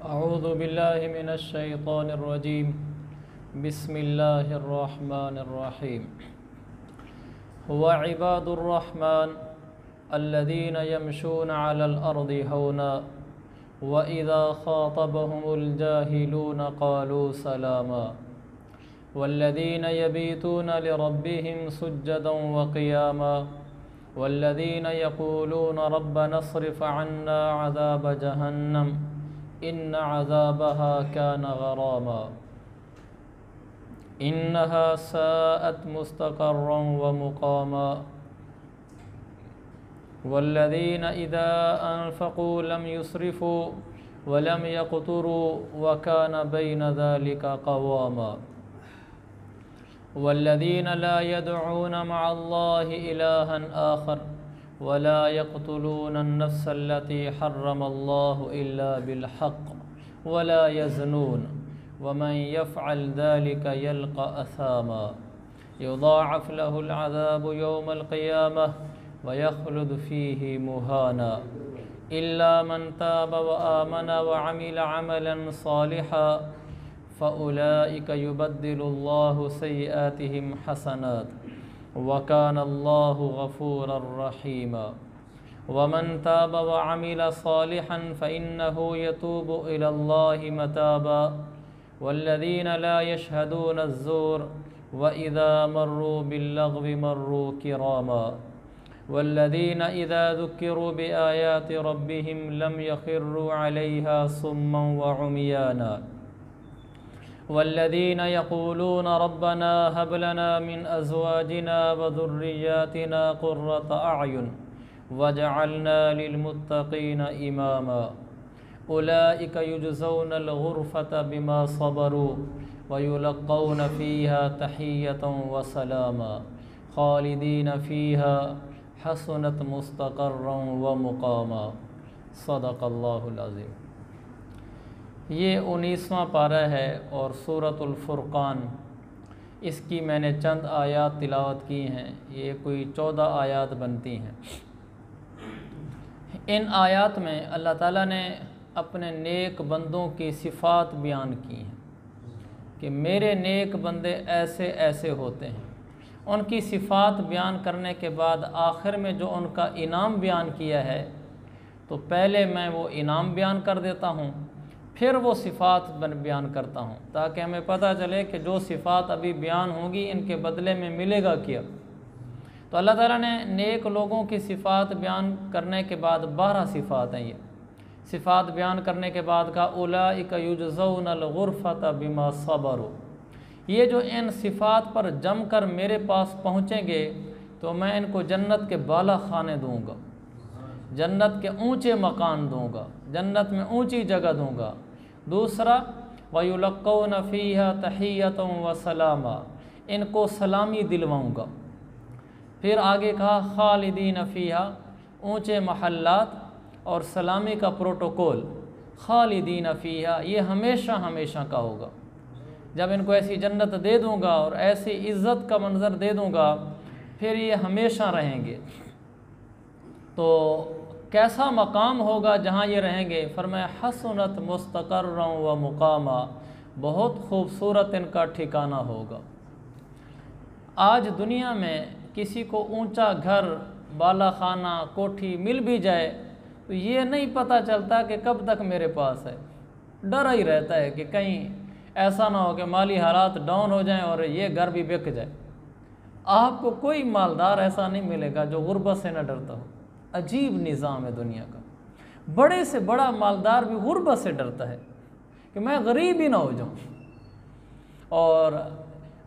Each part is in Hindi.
अऊज़ु बिल्लाहि मिनश शैतानिर रजीम। बिस्मिल्लाहिर रहमानिर रहीम। हुवा इबादुर रहमान अल्लज़ीना यमशूना अलल अर्दि हौना व इज़ा ख़ातबहुमुल जाहिलूना क़ालू सलामा वल्लज़ीना यबीतूना लिरब्बिहिम सुज्जदन व क़ियामा वल्लज़ीना यक़ूलूना रब्बना अस्रिफ़ अन्ना अज़ाब जहन्नम इन्न अज़ाबहा कान गरामा इन्नहा साअत मुस्तक़र्रन व मुक़ामा वल्लज़ीना इज़ा अनफ़क़ू लम युस्रिफ़ू व लम यक़्तुरू व कान बैन ज़ालिका क़वामा वल्लज़ीना ला यदऊन मअल्लाहि इलाहन आखर वला यक़्तुलून अन्नफ्स अल्लती हर्रमल्लाहु इल्ला बिलहक़्क़ वला यज़नून वमन यफ़अल ज़ालिका यल्क़ा असामा युज़ाअफ़ लहुल अज़ाबु यौमल क़ियामह व यख़्लुद फ़ीही मुहाना इल्ला मन ताब व आमन व अमिल अमलन सालिहा फ़उलाइका युबद्दिलुल्लाहु सय्यिआतिहिम हसनात व कानल्लाहु गफ़ूरर रहीमा वमन ताब व अमिल सालिहन फ़इन्नहु यतूबु इलल्लाहि मताबा वल्लज़ीना ला यशहदून अज़्ज़ूर व इज़ा मर्रू बिल्लग़्वि मर्रू किरामा वल्लज़ीना इज़ा ज़ुक्किरू बिआयाति रब्बिहिम लम यख़िर्रू अलैहा सुम्मन व उम्याना वल्लज़ीना यक़ूलून रब्बना हब लना मिन अज़वाजिना व ज़ुर्रिय्यातिना क़ुर्रत अअयुन वजअलना लिलमुत्तक़ीना इमामा उलाइका युजज़ौनल गुरफ़त बिमा सबरू व युलक़्क़ौन फ़ीहा तहिय्यतन व सलामा ख़ालिदीन फ़ीहा हसनत मुस्तक़र्रन व मुक़ामा। सदक़ल्लाहुल अज़ीम। ये 19वां पारा है और सूरतुल फ़ुरक़ान, इसकी मैंने चंद आयात तिलावत की हैं। ये कोई 14 आयात बनती हैं। इन आयात में अल्लाह ताला ने अपने नेक बंदों की सिफ़ात बयान की हैं कि मेरे नेक बंदे ऐसे ऐसे होते हैं। उनकी सिफ़ात बयान करने के बाद आखिर में जो उनका इनाम बयान किया है, तो पहले मैं वो इनाम बयान कर देता हूँ, फिर वो सिफ़ात बयान करता हूँ, ताकि हमें पता चले कि जो सिफ़ात अभी बयान होंगी इनके बदले में मिलेगा क्या। तो अल्लाह ताला ने नेक लोगों की सिफ़ात बयान करने के बाद 12 सिफ़ात हैं। ये सिफ़ात बयान करने के बाद का उलाइका युजज़ौनल गुरफ़त बिमा सबरू, ये जो इन सिफ़ात पर जमकर मेरे पास पहुँचेंगे तो मैं इनको जन्नत के बाला खाने दूँगा, जन्नत के ऊँचे मकान दूँगा, जन्नत में ऊँची जगह दूँगा। दूसरा वयुलक़्क़ौन फ़ीहा तहिय्यतन व सलामा, इनको सलामी दिलवाऊँगा। फिर आगे कहा ख़ालिदीन फ़ीहा, ऊँचे महल्लात और सलामी का प्रोटोकॉल। ख़ालिदीन फ़ीहा, ये हमेशा हमेशा का होगा। जब इनको ऐसी जन्नत दे दूँगा और ऐसी इज़्ज़त का मंज़र दे दूँगा, फिर ये हमेशा रहेंगे। तो कैसा मकाम होगा जहाँ ये रहेंगे? फरमाया हसनत मुस्तक़र्रन व मुक़ामा, बहुत खूबसूरत इनका ठिकाना होगा। आज दुनिया में किसी को ऊंचा घर, बाला खाना, कोठी मिल भी जाए तो ये नहीं पता चलता कि कब तक मेरे पास है। डर ही रहता है कि कहीं ऐसा ना हो कि माली हालात डाउन हो जाएं और ये घर भी बिक जाए। आपको कोई मालदार ऐसा नहीं मिलेगा जो गुर्बत से न डरता हो। अजीब निज़ाम है दुनिया का। बड़े से बड़ा मालदार भी गुर्बत से डरता है कि मैं गरीब ही ना हो जाऊं। और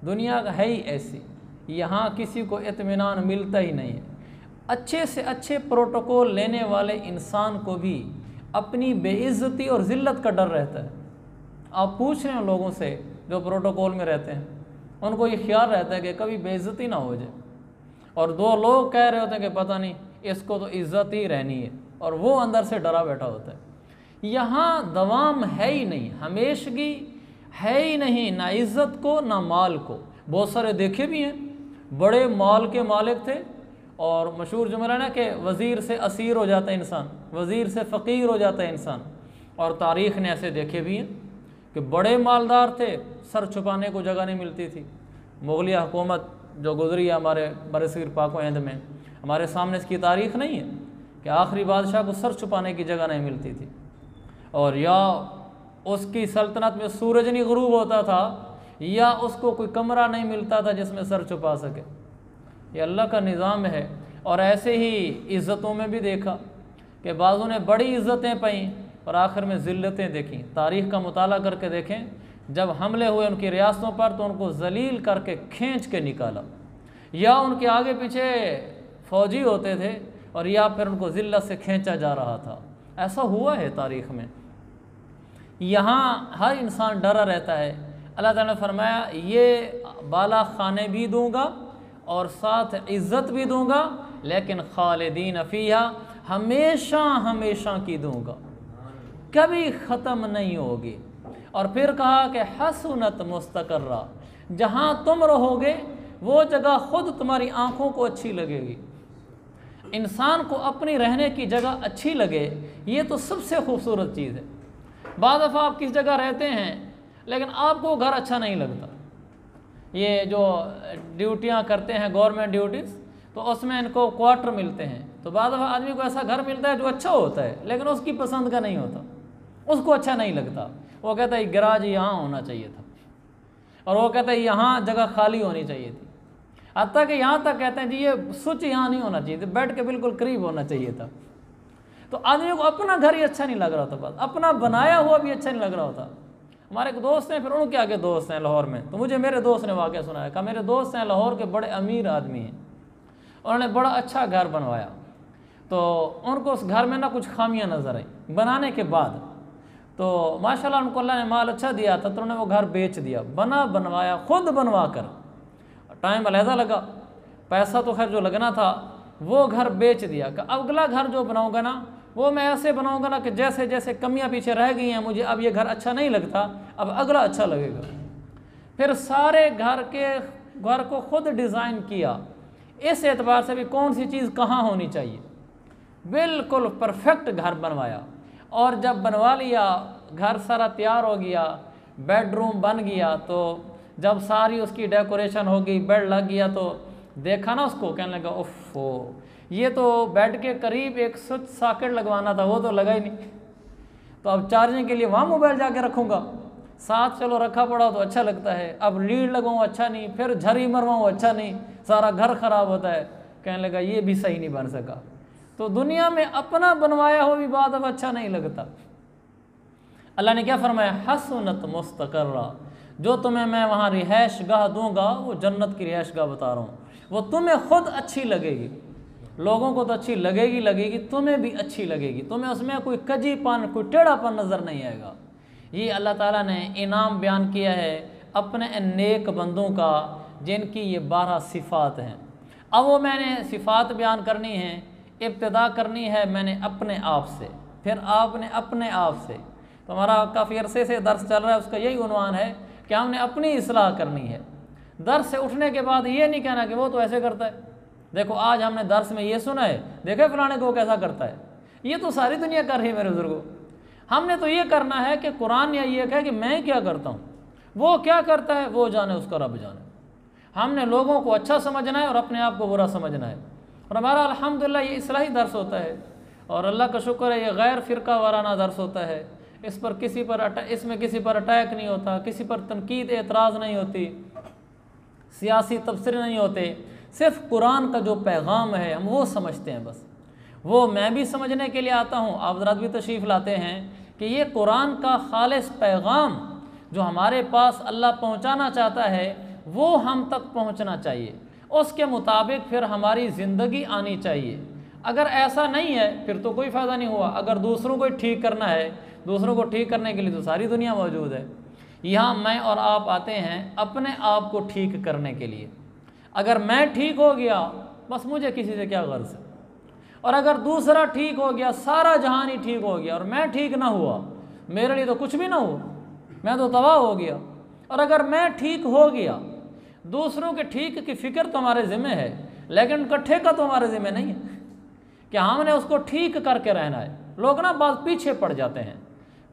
दुनिया है ही ऐसी, यहाँ किसी को इत्मीनान मिलता ही नहीं है। अच्छे से अच्छे प्रोटोकॉल लेने वाले इंसान को भी अपनी बेइज्जती और ज़िल्लत का डर रहता है। आप पूछ रहे हैं लोगों से जो प्रोटोकॉल में रहते हैं, उनको ये ख्याल रहता है कि कभी बेइज्जती ना हो जाए। और 2 लोग कह रहे होते हैं कि पता नहीं इसको तो इज़्ज़त ही रहनी है, और वो अंदर से डरा बैठा होता है। यहाँ दवाम है ही नहीं, हमेशगी है ही नहीं, ना इज़्ज़त को ना माल को। बहुत सारे देखे भी हैं, बड़े माल के मालिक थे और मशहूर जुमला ना कि वज़ीर से असीर हो जाता है इंसान, वज़ीर से फ़कीर हो जाता है इंसान। और तारीख़ ने ऐसे देखे भी हैं कि बड़े मालदार थे, सर छुपाने को जगह नहीं मिलती थी। मुग़लिया हुकूमत जो गुजरी है हमारे बरसगीर पाक व हिंद में, हमारे सामने इसकी तारीख़ नहीं है कि आखिरी बादशाह को सर छुपाने की जगह नहीं मिलती थी, और या उसकी सल्तनत में सूरज नहीं गुरूब होता था, या उसको कोई कमरा नहीं मिलता था जिसमें सर छुपा सके। ये अल्लाह का निज़ाम है। और ऐसे ही इज़्ज़तों में भी देखा कि बाज़ों ने बड़ी इज़्ज़तें पाईं और आखिर में ज़िल्लतें देखी। तारीख़ का मुताला करके देखें, जब हमले हुए उनकी रियासतों पर तो उनको जलील करके खींच के निकाला, या उनके आगे पीछे फ़ौजी होते थे और या फिर उनको ज़िल्लत से खींचा जा रहा था। ऐसा हुआ है तारीख़ में। यहाँ हर इंसान डरा रहता है। अल्लाह ताला ने फरमाया ये बाला खाने भी दूँगा और साथ इज़्ज़त भी दूँगा, लेकिन खालिदीन फ़ीहा, हमेशा हमेशा की दूँगा, कभी ख़त्म नहीं होगी। और फिर कहा कि हसनत मुस्तक़र्रा, जहाँ तुम रहोगे वो जगह ख़ुद तुम्हारी आँखों को अच्छी लगेगी। इंसान को अपनी रहने की जगह अच्छी लगे, ये तो सबसे खूबसूरत चीज़ है। बाद दफ़ा आप किस जगह रहते हैं लेकिन आपको घर अच्छा नहीं लगता। ये जो ड्यूटियाँ करते हैं गवर्नमेंट ड्यूटीज़, तो उसमें इनको क्वार्टर मिलते हैं, तो बाद दफ़ा आदमी को ऐसा घर मिलता है जो अच्छा होता है लेकिन उसकी पसंद का नहीं होता, उसको अच्छा नहीं लगता। वो कहता है गैराज यहाँ होना चाहिए था, और वो कहता है यहाँ जगह खाली होनी चाहिए थी। हत्ता कि यहाँ तक कहते हैं जी ये स्विच यहाँ नहीं होना चाहिए था, बेड के बिल्कुल करीब होना चाहिए था। तो आदमी को अपना घर ही अच्छा नहीं लग रहा था, बस अपना बनाया हुआ भी अच्छा नहीं लग रहा होता। हमारे एक दोस्त हैं, फिर उनके आगे दोस्त हैं लाहौर में, तो मुझे मेरे दोस्त ने वाक़या सुनाया। कहा मेरे दोस्त हैं लाहौर के, बड़े अमीर आदमी हैं, उन्होंने बड़ा अच्छा घर बनवाया, तो उनको उस घर में ना कुछ खामियां नज़र आई बनाने के बाद। तो माशाल्लाह उनको अल्लाह ने माल अच्छा दिया था, तो उन्होंने वो घर बेच दिया, बनवाया खुद बनवा कर। टाइम अलहदा लगा, पैसा तो खैर जो लगना था, वो घर बेच दिया। कि अब अगला घर जो बनाऊँगा ना वो मैं ऐसे बनाऊँगा ना कि जैसे जैसे कमियाँ पीछे रह गई हैं मुझे अब ये घर अच्छा नहीं लगता, अब अगला अच्छा लगेगा। फिर सारे घर को खुद डिज़ाइन किया, इस एतबार से भी कौन सी चीज़ कहाँ होनी चाहिए, बिल्कुल परफेक्ट घर बनवाया। और जब बनवा लिया, घर सारा तैयार हो गया, बेडरूम बन गया, तो जब सारी उसकी डेकोरेशन हो गई, बेड लग गया, तो देखा ना उसको, कहने लगा उफ़ ये तो बेड के करीब एक स्विच सॉकेट लगवाना था, वो तो लगा ही नहीं, तो अब चार्जिंग के लिए वहाँ मोबाइल जाके रखूँगा, साथ चलो रखा पड़ा तो अच्छा लगता है, अब लीड लगवाऊँ अच्छा नहीं, फिर झरी मरवाऊँ अच्छा नहीं, सारा घर ख़राब होता है। कहने लगा ये भी सही नहीं बन सका। तो दुनिया में अपना बनवाया हो भी बात अब अच्छा नहीं लगता। अल्लाह ने क्या फरमाया, हसनत मुस्तक़र्रा, जो तुम्हें मैं वहाँ रिहाइश गाह दूँगा वो जन्नत की रिहाइश गाह बता रहा हूँ, वो तुम्हें खुद अच्छी लगेगी। लोगों को तो अच्छी लगेगी, तुम्हें भी अच्छी लगेगी, तुम्हें उसमें कोई कजीपन कोई टेढ़ापन नज़र नहीं आएगा। ये अल्लाह ताला ने इनाम बयान किया है अपने नेक बंदों का, जिनकी ये 12 सिफ़ात हैं। अब वो मैंने सिफ़ात बयान करनी है, इब्तिदा करनी है मैंने अपने आप से, फिर आपने अपने आप से। तो हमारा काफ़ी अरसे से दर्स चल रहा है, उसका यही उन्वान है कि हमने अपनी इस्लाह करनी है। दर्स से उठने के बाद ये नहीं कहना कि वो तो ऐसे करता है, देखो आज हमने दर्स में ये सुना है, देखे फलाने को कैसा करता है, ये तो सारी दुनिया कर रही है मेरे बुजुर्गों। हमने तो ये करना है कि कुरान या ये कहे कि मैं क्या करता हूँ, वो क्या करता है वो जाने, उसका रब जाने। हमने लोगों को अच्छा समझना है और अपने आप को बुरा समझना है। और हमारा अल्हम्दुलिल्लाह ये इस्लाही दर्स होता है, और अल्लाह का शुक्र है ये गैर फ़िरका वाराना दर्स होता है। इस पर इसमें किसी पर अटैक नहीं होता, किसी पर तनकीद एतराज़ नहीं होती, सियासी तबसरे नहीं होते, सिर्फ कुरान का जो पैगाम है हम वो समझते हैं बस। वो मैं भी समझने के लिए आता हूँ, आप हज़रात भी तशरीफ़ लाते हैं कि ये कुरान का खालिस पैगाम जो हमारे पास अल्लाह पहुँचाना चाहता है वो हम तक पहुँचना चाहिए, उसके मुताबिक फिर हमारी ज़िंदगी आनी चाहिए। अगर ऐसा नहीं है फिर तो कोई फ़ायदा नहीं हुआ। अगर दूसरों को ठीक करना है, दूसरों को ठीक करने के लिए तो सारी दुनिया मौजूद है। यहाँ मैं और आप आते हैं अपने आप को ठीक करने के लिए। अगर मैं ठीक हो गया बस मुझे किसी से क्या गर्ज है, और अगर दूसरा ठीक हो गया सारा जहान ही ठीक हो गया, और मैं ठीक ना हुआ मेरे लिए तो कुछ भी ना हुआ, मैं तो तबाह हो गया। और अगर मैं ठीक हो गया, दूसरों के ठीक की फ़िक्र तो हमारे ज़िम्मे है, लेकिन इकट्ठे का तो हमारे ज़िम्मे नहीं है कि हमने उसको ठीक करके रहना है। लोग ना बात पीछे पड़ जाते हैं,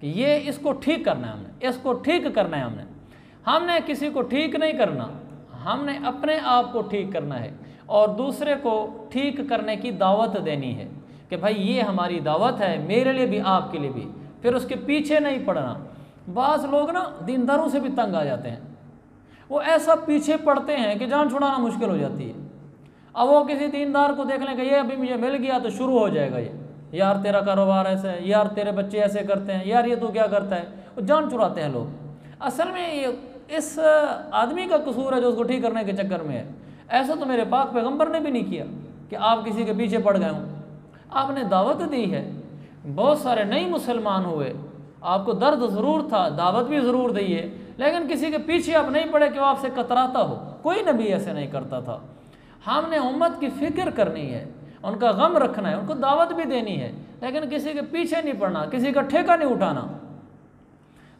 कि ये इसको ठीक करना है, हमने इसको ठीक करना है, हमने किसी को ठीक नहीं करना, हमने अपने आप को ठीक करना है और दूसरे को ठीक करने की दावत देनी है कि भाई ये हमारी दावत है, मेरे लिए भी आपके लिए भी, फिर उसके पीछे नहीं पड़ना। बाज़ लोग ना दीनदारों से भी तंग आ जाते हैं, वो ऐसा पीछे पड़ते हैं कि जान छुड़ाना मुश्किल हो जाती है। अब वो किसी दीनदार को देख लें कि ये अभी मुझे मिल गया तो शुरू हो जाएगा, ये यार तेरा कारोबार ऐसा है, यार तेरे बच्चे ऐसे करते हैं, यार ये तो क्या करता है, वो जान चुराते हैं लोग। असल में ये इस आदमी का कसूर है जो उसको ठीक करने के चक्कर में है। ऐसा तो मेरे पाक पैगंबर ने भी नहीं किया कि आप किसी के पीछे पड़ गए हों, आपने दावत दी है। बहुत सारे नए मुसलमान हुए, आपको दर्द ज़रूर था, दावत भी ज़रूर दी है, लेकिन किसी के पीछे आप नहीं पड़े कि वो आपसे कतराता हो। कोई नबी ऐसे नहीं करता था। हमने उम्मत की फ़िक्र करनी है, उनका गम रखना है, उनको दावत भी देनी है, लेकिन किसी के पीछे नहीं पड़ना, किसी का ठेका नहीं उठाना।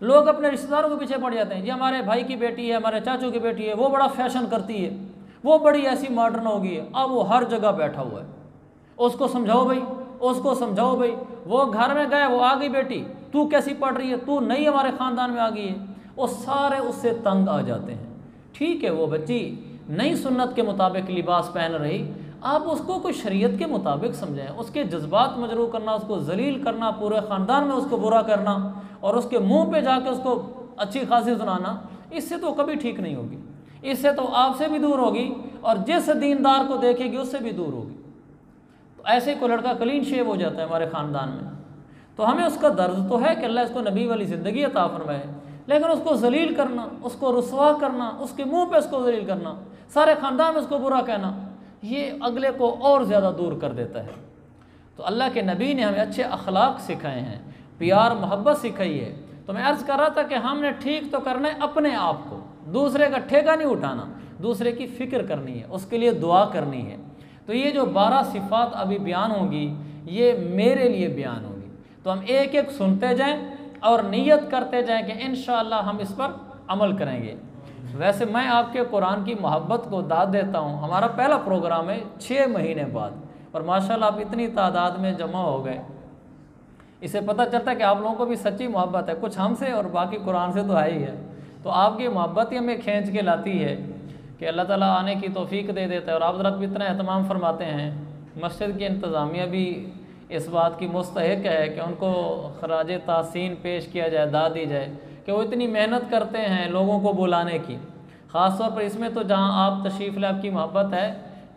लोग अपने रिश्तेदारों के पीछे पड़ जाते हैं, जी हमारे भाई की बेटी है, हमारे चाचू की बेटी है, वो बड़ा फैशन करती है, वो बड़ी ऐसी मॉडर्न होगी है, अब वो हर जगह बैठा हुआ है, उसको समझाओ भाई, उसको समझाओ भाई। वो घर में गए, वो आ गई बेटी, तू कैसी पढ़ रही है, तू नई हमारे ख़ानदान में आ गई है, वो सारे उससे तंग आ जाते हैं। ठीक है, वो बच्ची नई सुन्नत के मुताबिक लिबास पहन रही, आप उसको कोई शरीयत के मुताबिक समझें। उसके जज्बात मजरू करना, उसको जलील करना, पूरे ख़ानदान में उसको बुरा करना और उसके मुंह पे जाके उसको अच्छी खासी सुनाना, इससे तो कभी ठीक नहीं होगी। इससे तो आपसे भी दूर होगी और जिस दीनदार को देखेगी उससे भी दूर होगी। तो ऐसे कोई लड़का क्लीन शेव हो जाता है हमारे ख़ानदान में, तो हमें उसका दर्द तो है कि अल्लाह इसको नबी वाली ज़िंदगी अता फरमाए, लेकिन उसको जलील करना, उसको रुसवा करना, उसके मुँह पर उसको जलील करना, सारे ख़ानदान में उसको बुरा कहना, ये अगले को और ज़्यादा दूर कर देता है। तो अल्लाह के नबी ने हमें अच्छे अखलाक सिखाए हैं, प्यार मोहब्बत सिखाई है। तो मैं अर्ज़ कर रहा था कि हमने ठीक तो करना है अपने आप को, दूसरे का ठेका नहीं उठाना, दूसरे की फ़िक्र करनी है, उसके लिए दुआ करनी है। तो ये जो 12 सिफ़ात अभी बयान होंगी, ये मेरे लिए बयान होगी। तो हम एक एक सुनते जाएं और नियत करते जाएं कि इंशाअल्लाह हम इस पर अमल करेंगे। वैसे मैं आपके कुरान की मोहब्बत को दाद देता हूँ। हमारा पहला प्रोग्राम है 6 महीने बाद, और माशाल्लाह आप इतनी तादाद में जमा हो गए, इससे पता चलता है कि आप लोगों को भी सच्ची मोहब्बत है, कुछ हमसे और बाकी कुरान से तो है ही है। तो आपकी मोहब्बत ही हमें खींच के लाती है कि अल्लाह ताला आने की तौफीक दे देता है। और आप हज़रत भी इतना एहतमाम फरमाते हैं, मस्जिद की इंतज़ामिया भी इस बात की मुस्तहिक है कि उनको खराज तासीन पेश किया जाए, दाद दी जाए कि वो इतनी मेहनत करते हैं लोगों को बुलाने की। ख़ास तौर पर इसमें तो जहाँ आप तशरीफ़ ले, आपकी मोहब्बत है,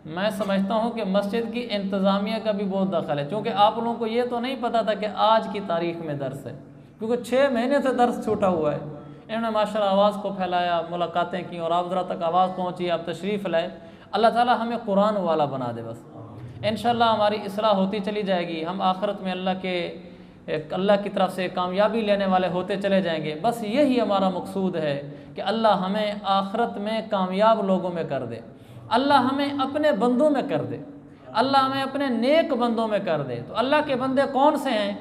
मैं समझता हूँ कि मस्जिद की इंतज़ामिया का भी बहुत दखल है, क्योंकि आप लोगों को ये तो नहीं पता था कि आज की तारीख़ में दर्स है, क्योंकि 6 महीने से दर्स छूटा हुआ है। इन्होंने माशाल्लाह आवाज़ को फैलाया, मुलाकातें की और आप ज़रा तक आवाज़ पहुँची, आप तशरीफ़ लाए। अल्लाह ताला हमें कुरान वाला बना दे बस। इंशाअल्लाह हमारी इस्लाह होती चली जाएगी, हम आखिरत में अल्लाह की तरफ से कामयाबी लेने वाले होते चले जाएंगे। बस यही हमारा मकसूद है कि अल्लाह हमें आखिरत में कामयाब लोगों में कर दे, अल्लाह हमें अपने बंदों में कर दे, अल्लाह हमें अपने नेक बंदों में कर दे। तो अल्लाह के बंदे कौन से हैं?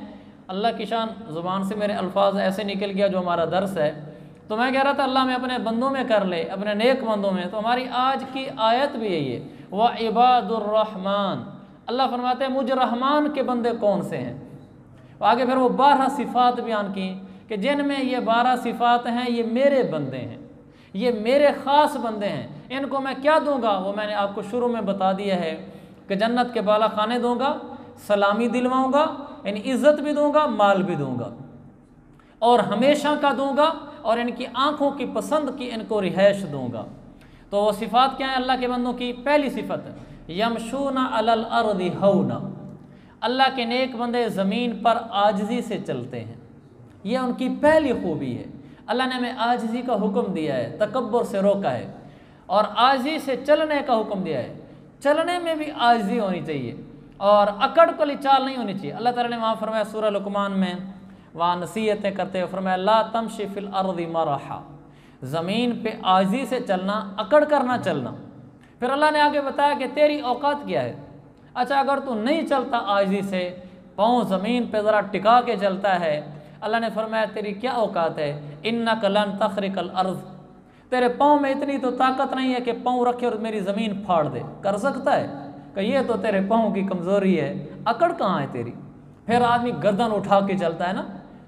अल्लाह की शान, ज़ुबान से मेरे अल्फाज ऐसे निकल गया जो हमारा दर्स है, तो मैं कह रहा था अल्लाह हमें अपने बंदों में कर ले, अपने नेक बंदों में। तो हमारी आज की आयत भी यही है, व इबादुर्रहमान। अल्लाह फरमाते हैं मुझ रहमान के बंदे कौन से हैं। आगे फिर वो 12 सिफ़ात बयान की कि जिनमें ये 12 सिफ़ात हैं, ये मेरे बंदे हैं, ये मेरे ख़ास बंदे हैं। इनको मैं क्या दूंगा, वो मैंने आपको शुरू में बता दिया है कि जन्नत के बाला खाने दूंगा, सलामी दिलवाऊंगा, यानी इज़्ज़त भी दूंगा, माल भी दूंगा, और हमेशा का दूंगा, और इनकी आँखों की पसंद की इनको रिहाइश दूंगा। तो वो सिफ़ात क्या है अल्लाह के बंदों की? पहली सिफ़त यमशूना अलल अर्दि हौना। अल्लाह के नेक बंदे ज़मीन पर आजिज़ी से चलते हैं, ये उनकी पहली खूबी है। अल्लाह ने हमें आजिज़ी का हुक्म दिया है, तकब्बुर से रोका है, और आजिज़ी से चलने का हुक्म दिया है। चलने में भी आजिज़ी होनी चाहिए और अकड़ वाली चाल नहीं होनी चाहिए। अल्लाह ताला ने वहाँ फरमाया सूरह लुक़मान में, वहाँ नसीहतें करते हुए फरमाया ला तमशी फिल अर्दि मरहा, ज़मीन पे आजिज़ी से चलना, अकड़ करना चलना। फिर अल्लाह ने आगे बताया कि तेरी औकात क्या है। अच्छा, अगर तू नहीं चलता आजिज़ी से, पाँव ज़मीन पे ज़रा टिका के चलता है, अल्लाह ने फरमाया तेरी क्या औकात है, इन्नका लन तखरिकल अर्ज़, तेरे पाँव में इतनी तो ताकत नहीं है कि पाँव रखे और मेरी ज़मीन फाड़ दे। कर सकता है कि ये तो तेरे पाँव की कमज़ोरी है, अकड़ कहाँ है तेरी। फिर आदमी गर्दन उठा के चलता है ना,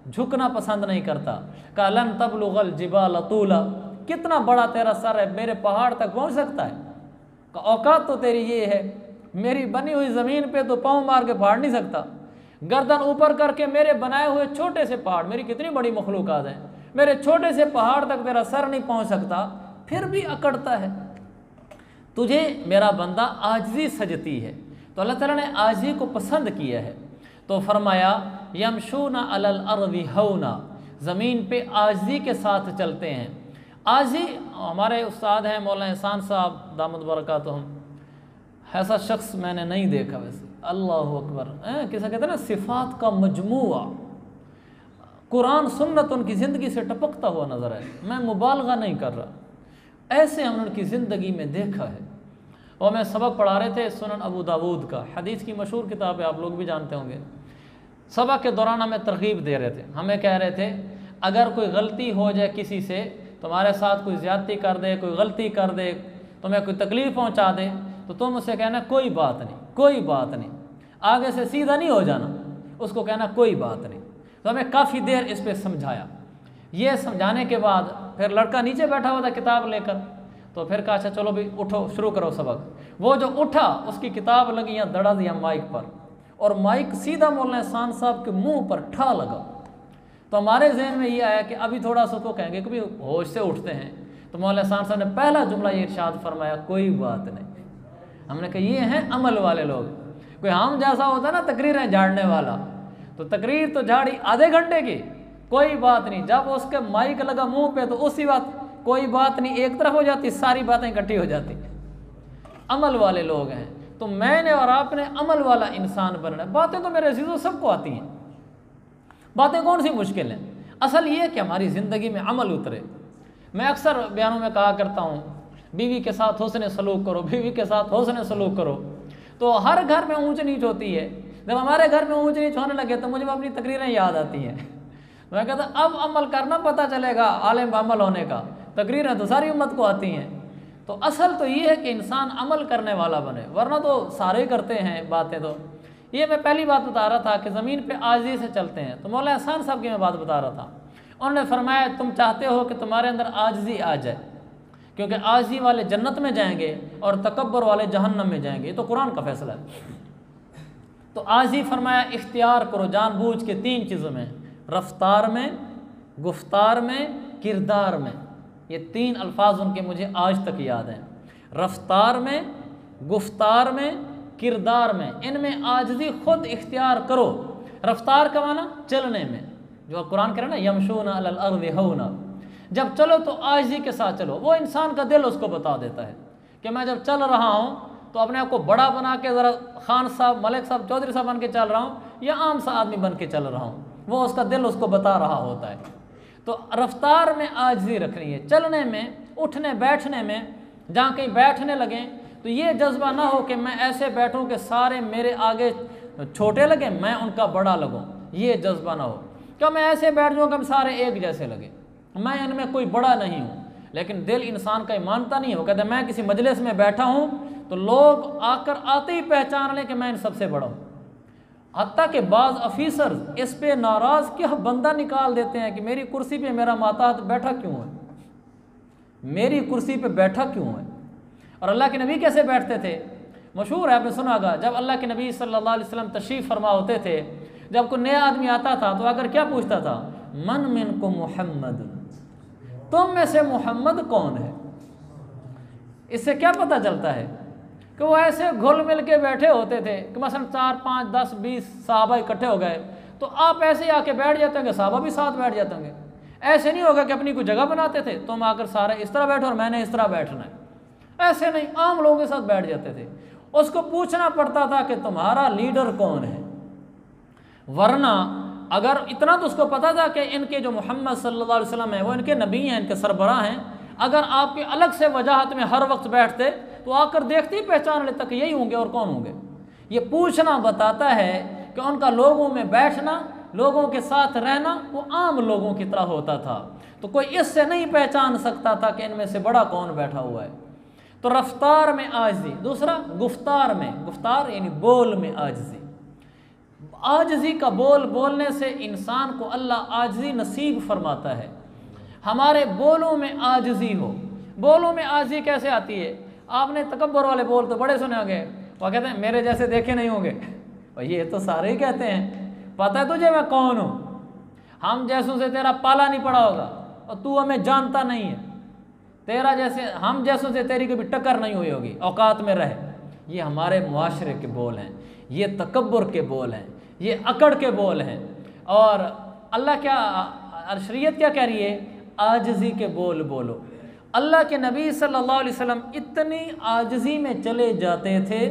झुकना पसंद नहीं करता। कहा लन तबलुगल जिबाल तूला, कितना बड़ा तेरा सर है, मेरे पहाड़ तक पहुँच सकता है। कहा औकात तो तेरी ये है, मेरी बनी हुई ज़मीन पे तो पाँव मार के फाड़ नहीं सकता, गर्दन ऊपर करके मेरे बनाए हुए छोटे से पहाड़, मेरी कितनी बड़ी मखलूक़ात हैं, मेरे छोटे से पहाड़ तक तेरा सर नहीं पहुँच सकता, फिर भी अकड़ता है। तुझे मेरा बंदा आजिज़ी सजती है। तो अल्लाह ताला ने आजिज़ी को पसंद किया है। तो फरमाया यमशूना अलल अर्दी हौना, ज़मीन पे आजिज़ी के साथ चलते हैं। आजिज़ी, हमारे उस्ताद हैं मौलाना एहसान साहब दामद बरकातुहुम, ऐसा शख्स मैंने नहीं देखा वैसे, अल्लाह अकबर, किसे कहते हैं ना सिफ़ात का मजमुआ, कुरान सुन्नत उनकी ज़िंदगी से टपकता हुआ नज़र है। मैं मुबालगा नहीं कर रहा, ऐसे हमने उनकी ज़िंदगी में देखा है। और मैं सबक पढ़ा रहे थे सुनन अबू दाऊद का, हदीस की मशहूर किताब है, आप लोग भी जानते होंगे। सबक के दौरान हमें तरगीब दे रहे थे, हमें कह रहे थे अगर कोई गलती हो जाए किसी से, तुम्हारे साथ कोई ज़्यादती कर दे, कोई गलती कर दे, तुम्हें कोई तकलीफ़ पहुँचा दे, तो तुम उससे कहना कोई बात नहीं, कोई बात नहीं, आगे से सीधा नहीं हो जाना, उसको कहना कोई बात नहीं। तो हमें काफ़ी देर इस पर समझाया। ये समझाने के बाद फिर लड़का नीचे बैठा हुआ था किताब लेकर, तो फिर कहा अच्छा चलो भी उठो, शुरू करो सबक। वो जो उठा उसकी किताब लगी यहाँ दड़ा दिया माइक पर, और माइक सीधा मौलाना एहसान साहब के मुंह पर ठा लगा। तो हमारे जहन में ये आया कि अभी थोड़ा सा उसको कहेंगे, कभी होश से उठते हैं। तो मौलाना एहसान साहब ने पहला जुमला ये इरशाद फरमाया, कोई बात नहीं। हमने कहा ये हैं अमल वाले लोग। कोई हम जैसा होता ना तकरीरें झाड़ने वाला, तो तकरीर तो झाड़ी आधे घंटे की, कोई बात नहीं, जब उसके माइक लगा मुंह पे तो उसी बात कोई बात नहीं एक तरफ हो जाती, सारी बातें इकट्ठी हो जाती। अमल वाले लोग हैं। तो मैंने और आपने अमल वाला इंसान बनना है। बातें तो मेरे अजीज़ों सबको आती हैं, बातें कौन सी मुश्किल हैं, असल ये कि हमारी ज़िंदगी में अमल उतरे। मैं अक्सर बयानों में कहा करता हूँ, बीवी के साथ हुस्न सलूक करो, बीवी के साथ हुस्न सलूक करो। तो हर घर में ऊंच नीच होती है। जब हमारे घर में ऊंच नीच होने लगे तो मुझे अपनी तकरीरें याद आती हैं। मैं कहता अब अमल करना पता चलेगा आलिम अमल होने का, तकरीरें तो सारी उम्मत को आती हैं। तो असल तो ये है कि इंसान अमल करने वाला बने, वरना तो सारे करते हैं बातें। तो ये मैं पहली बात बता रहा था कि ज़मीन पे आजिज़ी से चलते हैं। तो मौलाना एहसान साहब की मैं बात बता रहा था, उन्होंने फरमाया तुम चाहते हो कि तुम्हारे अंदर आजिज़ी आ जाए, क्योंकि आजिज़ी वाले जन्नत में जाएंगे और तकब्बर वाले जहन्नम में जाएंगे। ये तो कुरान का फैसला है। तो आजिज़ी फरमाया इख्तियार करो जानबूझ के 3 चीज़ों में, रफ्तार में, गुफ्तार में, किरदार में। ये 3 अल्फाज उनके मुझे आज तक याद हैं, रफ्तार में, गुफ्तार में, किरदार में। इनमें आजिज़ी खुद इख्तियार करो। रफ्तार का माना चलने में, जो कुरान कह रहा है ना यमशूना अलल अर्दि हौना, जब चलो तो आजिज़ी के साथ चलो। वो इंसान का दिल उसको बता देता है कि मैं जब चल रहा हूँ तो अपने आप को बड़ा बना के ज़रा खान साहब, मलिक साहब, चौधरी साहब बन के चल रहा हूँ या आम सा आदमी बन के चल रहा हूँ, वो उसका दिल उसको बता रहा होता है। तो रफ्तार में आजिज़ी रखनी है, चलने में, उठने बैठने में। जहाँ कहीं बैठने लगें तो ये जज्बा ना हो कि मैं ऐसे बैठूं कि सारे मेरे आगे छोटे लगें, मैं उनका बड़ा लगूं। ये जज्बा ना हो कि मैं ऐसे बैठ जाऊँ कि हम सारे एक जैसे लगे, मैं इनमें कोई बड़ा नहीं हूँ। लेकिन दिल इंसान का मानता नहीं है। वो कहता है मैं किसी मजलिस में बैठा हूँ तो लोग आकर आते ही पहचान लें कि मैं इन सबसे बड़ा हूँ। हत्ता के बाज़ अफीसर इस पे नाराज़ क्या बंदा निकाल देते हैं कि मेरी कुर्सी पे मेरा माताहत बैठा क्यों है, मेरी कुर्सी पे बैठा क्यों है। और अल्लाह के नबी कैसे बैठते थे, मशहूर है, आपने सुना होगा। जब अल्लाह के नबी सल्लल्लाहु अलैहि वसल्लम तशरीफ़ फरमा होते थे, जब कोई नया आदमी आता था तो आकर क्या पूछता था, मन मिनकुम मुहम्मद, तुम में से मोहम्मद कौन है। इससे क्या पता चलता है कि वो ऐसे घुल मिल के बैठे होते थे कि मसलन 4, 5, 10, 20 सहाबा इकट्ठे हो गए तो आप ऐसे ही आके बैठ जाते होंगे, सहाबा भी साथ बैठ जाते होंगे। ऐसे नहीं होगा कि अपनी कोई जगह बनाते थे, तुम आकर सारे इस तरह बैठो और मैंने इस तरह बैठना है, ऐसे नहीं, आम लोगों के साथ बैठ जाते थे। उसको पूछना पड़ता था कि तुम्हारा लीडर कौन है। वरना अगर इतना तो उसको पता था कि इनके जो मोहम्मद सल्लल्लाहु अलैहि वसल्लम हैं वो इनके नबी हैं, इनके सरबराह हैं, अगर आपके अलग से वजाहत में हर वक्त बैठते तो आकर देखते ही पहचान लेता कि यही होंगे और कौन होंगे। ये पूछना बताता है कि उनका लोगों में बैठना, लोगों के साथ रहना वो आम लोगों की तरह होता था। तो कोई इससे नहीं पहचान सकता था कि इनमें से बड़ा कौन बैठा हुआ है। तो रफ्तार में आजिज़ी। दूसरा गुफ्तार में, गुफ्तार यानी बोल में आजिज़ी। आजिज़ी का बोल बोलने से इंसान को अल्लाह आजिज़ी नसीब फरमाता है। हमारे बोलों में आजिज़ी हो। बोलों में आजिज़ी कैसे आती है? आपने तकब्बर वाले बोल तो बड़े सुने होंगे, वो कहते हैं मेरे जैसे देखे नहीं होंगे। और ये तो सारे ही कहते हैं, पता है तुझे मैं कौन हूँ, हम जैसों से तेरा पाला नहीं पड़ा होगा और तू हमें जानता नहीं है, तेरा जैसे हम जैसों से तेरी कभी टक्कर नहीं हुई होगी, औकात में रहे। ये हमारे मुआशरे के बोल हैं, ये तकब्बुर के बोल हैं, ये अकड़ के बोल हैं। और अल्लाह क्या, शरीयत क्या कह रही है? आजिज़ी के बोल बोलो। अल्लाह के नबी सल्लल्लाहु अलैहि वसल्लम इतनी आजिज़ी में चले जाते थे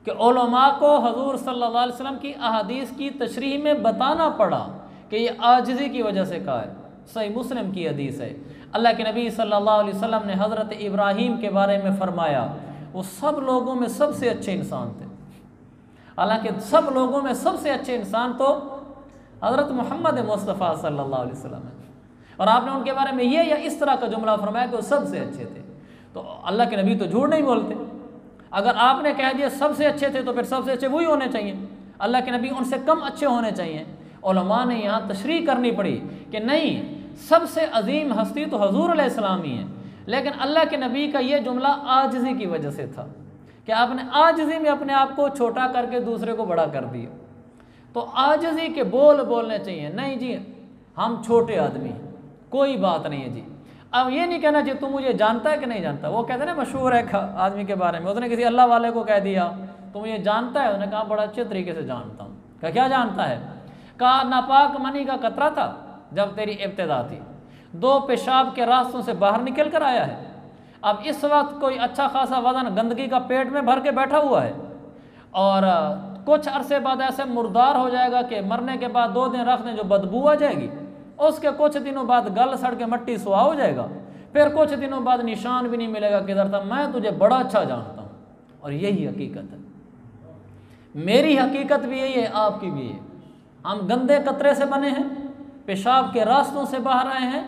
कि उलमा को हजूर सल्लल्लाहु अलैहि वसल्लम की अहादीस की तशरीह में बताना पड़ा कि ये आजिज़ी की वजह से कहा है। सही मुस्लिम की हदीस है। अल्लाह के नबी सल्लल्लाहु अलैहि वसल्लम ने हज़रत इब्राहीम के बारे में फ़रमाया वो सब लोगों में सबसे अच्छे इंसान थे। हालांकि सब लोगों में सबसे अच्छे इंसान तो हज़रत मोहम्मद मुस्तफ़ा सल्लल्लाहु अलैहि वसल्लम है, और आपने उनके बारे में ये या इस तरह का जुमला फरमाया कि वो सबसे अच्छे थे। तो अल्लाह के नबी तो झूठ नहीं बोलते। अगर आपने कह दिया सबसे अच्छे थे तो फिर सबसे अच्छे वही होने चाहिए, अल्लाह के नबी उनसे कम अच्छे होने चाहिए। उलमा ने यहाँ तशरीह करनी पड़ी कि नहीं, सबसे अजीम हस्ती तो हजूर अलैहिस्सलाम ही है, लेकिन अल्लाह के नबी का ये जुमला आजिज़ी की वजह से था कि आपने आजिज़ी में अपने आप को छोटा करके दूसरे को बड़ा कर दिया। तो आजिज़ी के बोल बोलने चाहिए। नहीं जी हम छोटे आदमी हैं, कोई बात नहीं है जी। अब ये नहीं कहना चाहिए तू मुझे जानता है कि नहीं जानता। वो कहते हैं ना, मशहूर है आदमी के बारे में, उसने किसी अल्लाह वाले को कह दिया तो मुझे जानता है। उसने कहा बड़ा अच्छे तरीके से जानता हूँ। कहा क्या जानता है? कहा नापाक मनी का कतरा था जब तेरी इब्तिदा थी, 2 पेशाब के रास्तों से बाहर निकल कर आया है। अब इस वक्त कोई अच्छा खासा वजन गंदगी का पेट में भर के बैठा हुआ है, और कुछ अरसे बाद ऐसे मुर्दार हो जाएगा कि मरने के बाद 2 दिन रख दें जो बदबू आ जाएगी, उसके कुछ दिनों बाद गल सड़ के मट्टी सुहा हो जाएगा, फिर कुछ दिनों बाद निशान भी नहीं मिलेगा किधर था। मैं तुझे बड़ा अच्छा जानता हूँ, और यही हकीकत है। मेरी हकीकत भी यही है, आपकी भी है। हम गंदे कतरे से बने हैं, पेशाब के रास्तों से बाहर आए हैं,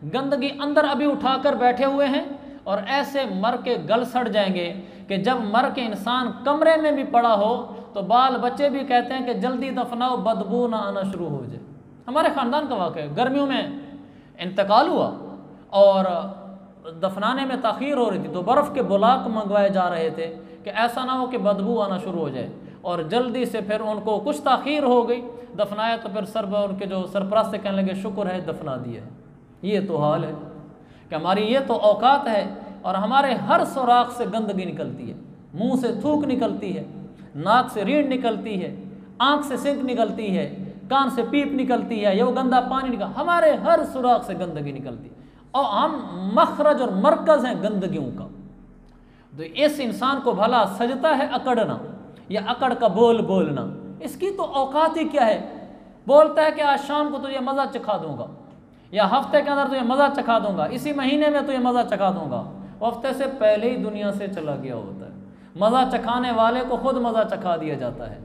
गंदगी अंदर अभी उठाकर बैठे हुए हैं, और ऐसे मर के गल सड़ जाएंगे कि जब मर के इंसान कमरे में भी पड़ा हो तो बाल बच्चे भी कहते हैं कि जल्दी दफनाओ, बदबू ना आना शुरू हो जाए। हमारे ख़ानदान का वाक़या है, गर्मियों में इंतकाल हुआ और दफनाने में ताख़ीर हो रही थी, तो बर्फ़ के बुलाक मंगवाए जा रहे थे कि ऐसा ना हो कि बदबू आना शुरू हो जाए, और जल्दी से फिर उनको कुछ ताख़ीर हो गई, दफनाया तो फिर उनके जो सरपरस्त कहने लगे शुक्र है दफना दिया। ये तो हाल है कि हमारी ये तो औकात है, और हमारे हर सुराख से गंदगी निकलती है, मुंह से थूक निकलती है, नाक से रीढ़ निकलती है, आँख से सिंक निकलती है, कान से पीप निकलती है, ये वो गंदा पानी निकल, हमारे हर सुराख से गंदगी निकलती है, और हम मखरज और मरकज़ हैं गंदगियों का। तो इस इंसान को भला सजता है अकड़ना या अकड़ का बोल बोलना? इसकी तो औकात ही क्या है। बोलता है कि आज शाम को तुझे मज़ा चखा दूंगा, या हफ्ते के अंदर तुझे मज़ा चखा दूंगा, इसी महीने में तुझे मज़ा चखा दूंगा। हफ्ते से पहले ही दुनिया से चला गया होता है। मज़ा चखाने वाले को खुद मज़ा चखा दिया जाता है।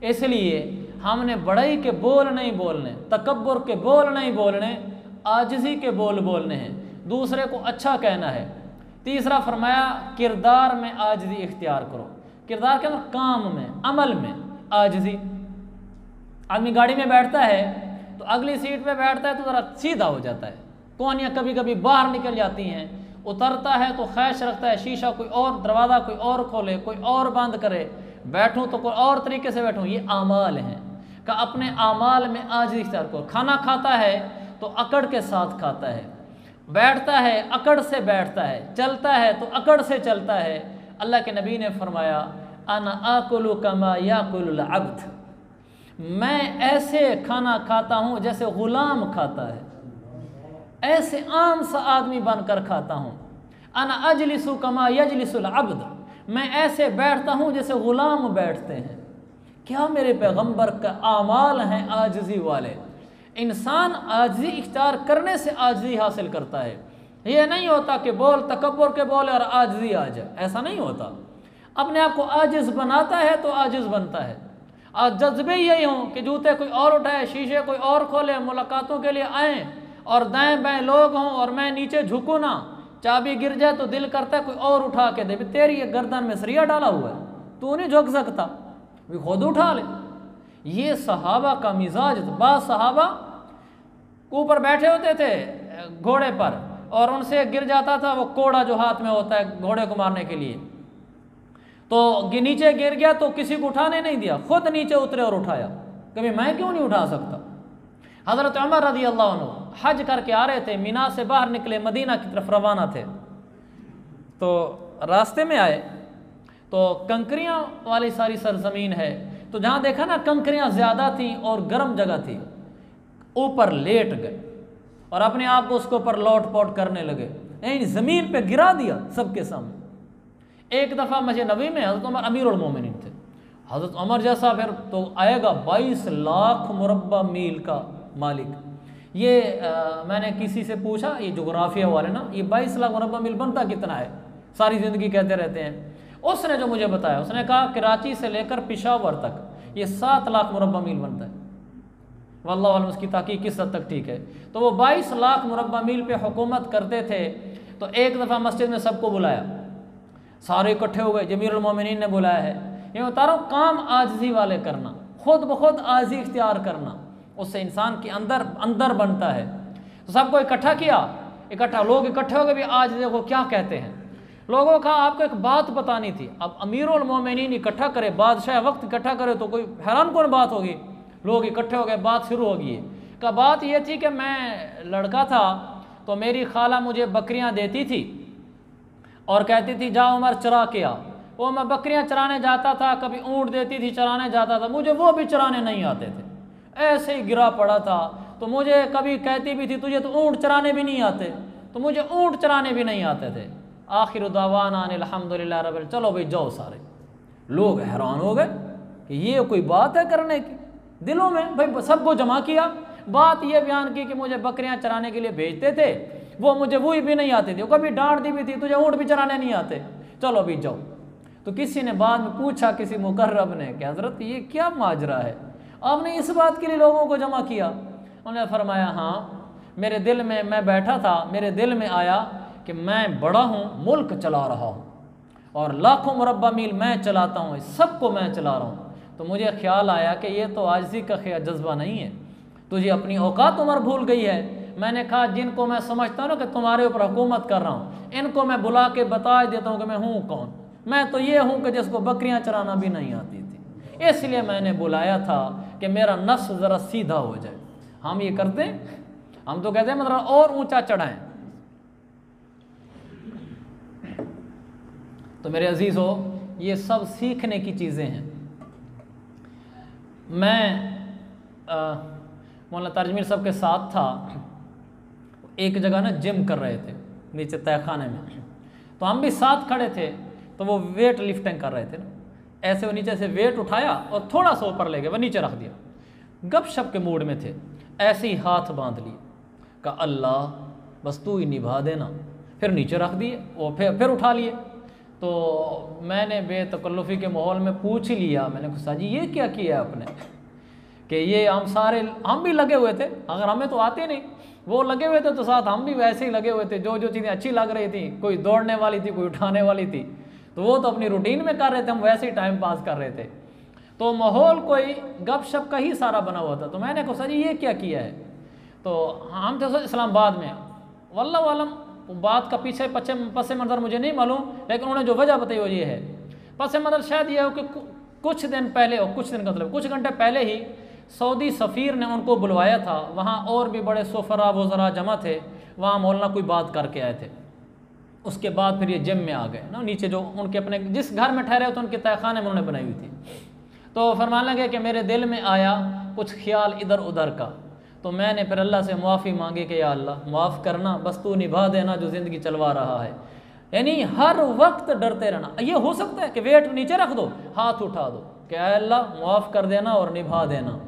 इसलिए हमने बड़ाई के बोल नहीं बोलने, तकब्बुर के बोल नहीं बोलने, आजिज़ी के बोल बोलने हैं, दूसरे को अच्छा कहना है। तीसरा फरमाया किरदार में आजिज़ी इख्तियार करो। किरदार के अंदर काम में, अमल में आजिज़ी। आदमी गाड़ी में बैठता है तो अगली सीट पे बैठता है तो ज़रा सीधा हो जाता है, कोहनियाँ कभी कभी बाहर निकल जाती हैं, उतरता है तो ख्वाहिश रखता है शीशा कोई और, दरवाज़ा कोई और खोले, कोई और बंद करे, बैठूं तो कोई और तरीके से बैठूं। ये आमाल हैं का अपने आमाल में आजिज़ी इख्तियार करो। खाना खाता है तो अकड़ के साथ खाता है, बैठता है अकड़ से बैठता है, चलता है तो अकड़ से चलता है। अल्लाह के नबी ने फरमाया अना आकुलु कमा याकुलुल अब्द, मैं ऐसे खाना खाता हूँ जैसे ग़ुलाम खाता है, ऐसे आम सा आदमी बनकर खाता हूँ। अना अजलिसु कमा यजलिसुल अब्द, मैं ऐसे बैठता हूँ जैसे ग़ुलाम बैठते हैं। क्या मेरे पैगंबर का आमाल हैं आजिज़ी वाले। इंसान आजिज़ी इख्तियार करने से आजिज़ी हासिल करता है। ये नहीं होता कि बोल तकब्बुर के बोले और आजिज़ी आ जाए, ऐसा नहीं होता। अपने आप को आजिज़ बनाता है तो आजिज़ बनता है। आज जज्बे यही हों कि जूते कोई और उठाए, शीशे कोई और खोले, मुलाकातों के लिए आएँ और दाएं बाएं लोग हों और मैं नीचे झुकूँ ना, चाबी गिर जाए तो दिल करता है कोई और उठा के दे। तेरी ये गर्दन में सरिया डाला हुआ है, तू नहीं झुक सकता, भी खुद उठा ले। ये सहाबा का मिजाज। बाद सहाबा ऊपर बैठे होते थे घोड़े पर, और उनसे गिर जाता था वो कोड़ा जो हाथ में होता है घोड़े को मारने के लिए, तो नीचे गिर गया तो किसी को उठाने नहीं दिया, खुद नीचे उतरे और उठाया। कभी मैं क्यों नहीं उठा सकता। हज़रत उमर रज़ी अल्लाह अन्हु हज करके आ रहे थे, मीना से बाहर निकले, मदीना की तरफ रवाना थे, तो रास्ते में आए तो कंकरियाँ वाली सारी सरजमीन है, तो जहाँ देखा ना कंकरियाँ ज़्यादा थी और गर्म जगह थी, ऊपर लेट गए और अपने आप को उसके ऊपर लौट पौट करने लगे, यानी ज़मीन पे गिरा दिया सबके सामने। एक दफ़ा मस्जिद नबी में हज़रत उमर अमीरुल मोमिनीन थे। हज़रत उमर जैसा फिर तो आएगा 22 लाख मुरब्बा मील का मालिक। ये मैंने किसी से पूछा, ये जोग्राफिया वाले ना, ये 22 लाख मुरब्बा मील बनता कितना है, सारी ज़िंदगी कहते रहते हैं। उसने जो मुझे बताया, उसने कहा कराची से लेकर पेशावर तक ये 7 लाख मुरब्बा मील बनता है। वल्लाह आलम उसकी ताक़ीक़ किस हद तक ठीक है। तो वो 22 लाख मुरब्बा मील पे हुकूमत करते थे। तो एक दफ़ा मस्जिद में सबको बुलाया, सारे इकट्ठे हो गए, अमीरुल मोमिनीन ने बुलाया है। ये बता रहा हूँ, काम आजिज़ी वाले करना, खुद ब खुद आजिज़ी इख्तियार करना, उससे इंसान के अंदर बनता है। तो सबको इकट्ठा किया, लोग इकट्ठे हो गए भी आज देखो क्या कहते हैं। लोगों का आपको एक बात बतानी थी। अब अमीरुल मोमिनीन इकट्ठा करे, बादशाह वक्त इकट्ठा करे तो कोई हैरान कौन बात होगी। लोग इकट्ठे हो गए, बात शुरू हो गई का बात ये थी कि मैं लड़का था तो मेरी खाला मुझे बकरियां देती थी और कहती थी जा उमर चरा के आ। वो मैं बकरियां चराने जाता था, कभी ऊँट देती थी चराने जाता था, मुझे वो भी चराने नहीं आते थे, ऐसे ही गिरा पड़ा था। तो मुझे कभी कहती भी थी तुझे तो ऊँट चराने भी नहीं आते, तो मुझे ऊँट चराने भी नहीं आते थे। आखिर दावाना अल्हम्दुलिल्लाह रब्बिल, चलो भाई जाओ सारे। लोग हैरान हो गए कि ये कोई बात है करने की। दिलों में भाई सबको जमा किया, बात ये बयान की कि मुझे बकरियां चराने के लिए भेजते थे, वो मुझे वही भी नहीं आती थी, वो कभी डांट दी भी थी तुझे ऊँट भी चराने नहीं आते, चलो अभी जाओ। तो किसी ने बाद में पूछा, किसी मुकर्रब ने, कि हज़रत ये क्या माजरा है, आपने इस बात के लिए लोगों को जमा किया। उन्होंने फरमाया हाँ, मेरे दिल में, मैं बैठा था, मेरे दिल में आया कि मैं बड़ा हूँ, मुल्क चला रहा हूँ और लाखों मुरब्बा मील मैं चलाता हूँ, सबको मैं चला रहा हूँ। तो मुझे ख्याल आया कि ये तो आजिज़ी का जज्बा नहीं है, तुझे अपनी औकात उमर भूल गई है। मैंने कहा जिनको मैं समझता हूँ ना कि तुम्हारे ऊपर हुकूमत कर रहा हूँ, इनको मैं बुला के बता देता हूँ कि मैं हूँ कौन। मैं तो ये हूँ कि जिसको बकरियाँ चराना भी नहीं आती थी, इसलिए मैंने बुलाया था कि मेरा नफ्स ज़रा सीधा हो जाए। हम ये करते हैं, हम तो कहते हैं मतलब और ऊंचा चढ़ाएं। तो मेरे अजीज़ हो, ये सब सीखने की चीज़ें हैं। मैं मौलाना ताजमीर साहब के साथ था, एक जगह ना जिम कर रहे थे नीचे तहखाने में, तो हम भी साथ खड़े थे। तो वो वेट लिफ्टिंग कर रहे थे ना, ऐसे वो नीचे से वेट उठाया और थोड़ा सा ऊपर ले गए, वह नीचे रख दिया। गपशप के मूड में थे, ऐसे ही हाथ बांध लिए, कहा अल्लाह बस तू ही निभा देना, फिर नीचे रख दिए, वो फिर उठा लिए। तो मैंने बेतकल्लुफ़ी के माहौल में पूछ ही लिया, मैंने कहा जी ये क्या किया आपने, कि ये हम भी लगे हुए थे, अगर हमें तो आते नहीं, वो लगे हुए थे तो साथ हम भी वैसे ही लगे हुए थे। जो चीज़ें अच्छी लग रही थी, कोई दौड़ने वाली थी, कोई उठाने वाली थी, तो वो तो अपनी रूटीन में कर रहे थे, हम वैसे ही टाइम पास कर रहे थे। तो माहौल कोई गपशप का ही सारा बना हुआ था। तो मैंने कहा जी ये क्या किया है। तो हम थे इस्लामाबाद में, वल्लाह आलम बात का पीछे पस मंज़र मुझे नहीं मालूम, लेकिन उन्होंने जो वजह बताई वो ये है। पस मंज़र शायद ये हो कि कुछ दिन पहले, और कुछ दिन का मतलब कुछ घंटे पहले ही सऊदी सफ़ीर ने उनको बुलवाया था। वहाँ और भी बड़े सोफरा वज़रा जमा थे, वहाँ मौलाना कोई बात करके आए थे। उसके बाद फिर ये जिम में आ गए ना, नीचे जो उनके अपने जिस घर में ठहरे तो उनके तहखाने में उन्होंने बनाई हुई थी। तो फरमाने लगे कि मेरे दिल में आया कुछ ख्याल इधर उधर का, तो मैंने फिर अल्लाह से मुआफ़ी मांगी कि या अल्लाह माफ़ करना, बस तू निभा देना जो ज़िंदगी चलवा रहा है। यानी हर वक्त डरते रहना। ये हो सकता है कि वेट नीचे रख दो, हाथ उठा दो कि अल्लाह माफ़ कर देना और निभा देना।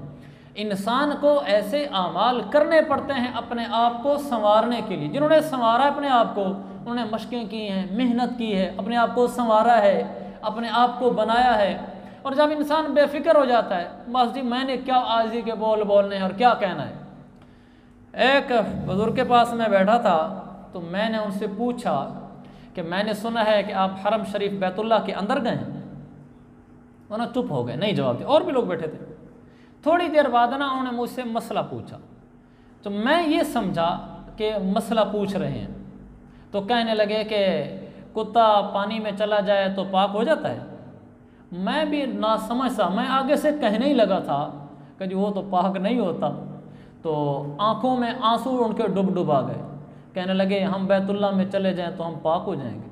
इंसान को ऐसे आमाल करने पड़ते हैं अपने आप को संवारने के लिए। जिन्होंने संवारा अपने आप को, उन्होंने मशक़ें की हैं, मेहनत की है, अपने आप को संवारा है, अपने आप को बनाया है। और जब इंसान बेफिक्र हो जाता है, बस जी मैंने क्या आजी के बोल बोलने हैं और क्या कहना है। एक बुज़ुर्ग के पास मैं बैठा था, तो मैंने उनसे पूछा कि मैंने सुना है कि आप हरम शरीफ बैतुल्लाह के अंदर गए हैं। उन्होंने चुप हो गए, नहीं जवाब दिया। और भी लोग बैठे थे। थोड़ी देर बाद ना उन्होंने मुझसे मसला पूछा, तो मैं ये समझा कि मसला पूछ रहे हैं, तो कहने लगे कि कुत्ता पानी में चला जाए तो पाक हो जाता है। मैं भी ना समझ सा, मैं आगे से कहने ही लगा था कि जी वो तो पाक नहीं होता। तो आंखों में आंसू उनके डुब डुब आ गए, कहने लगे हम बैतुल्ला में चले जाएं तो हम पाक हो जाएंगे।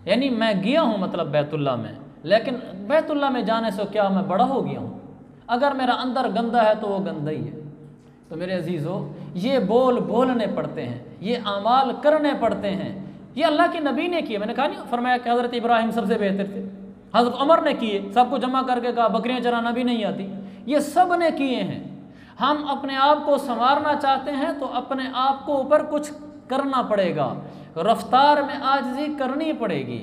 यानी मैं गया हूँ मतलब बैतुल्ला में, लेकिन बैतुल्ला में जाने से क्या मैं बड़ा हो गया हूँ? अगर मेरा अंदर गंदा है तो वो गंदा ही है। तो मेरे अजीज़ों, ये बोल बोलने पड़ते हैं, ये अमाल करने पड़ते हैं। ये अल्लाह के नबी ने किए। मैंने कहा नहीं, फरमाया कि हज़रत इब्राहिम सबसे बेहतर थे, हज़रत उमर ने किए, सबको जमा करके कहा बकरियाँ चराना भी नहीं आती, ये सब ने किए हैं। हम अपने आप को संवारना चाहते हैं तो अपने आप को ऊपर कुछ करना पड़ेगा। रफ्तार में आजिज़ी करनी पड़ेगी,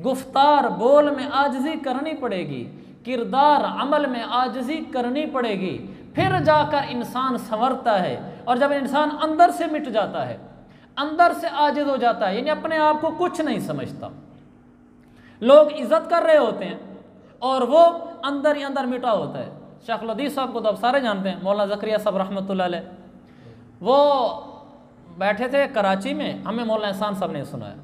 गुफ्तार बोल में आजिज़ी करनी पड़ेगी, किरदार अमल में आजिज़ी करनी पड़ेगी, फिर जाकर इंसान संवरता है। और जब इंसान अंदर से मिट जाता है, अंदर से आजिज़ हो जाता है, यानी अपने आप को कुछ नहीं समझता, लोग इज़्ज़त कर रहे होते हैं और वो अंदर ही अंदर मिटा होता है। शेख लदीफ़ साहब को तो अब सारे जानते हैं, मौलाना ज़करिया साहब रहमतुल्लाह अलैह, वो बैठे थे कराची में, हमें मौलाना एहसान साहब ने सुनाया।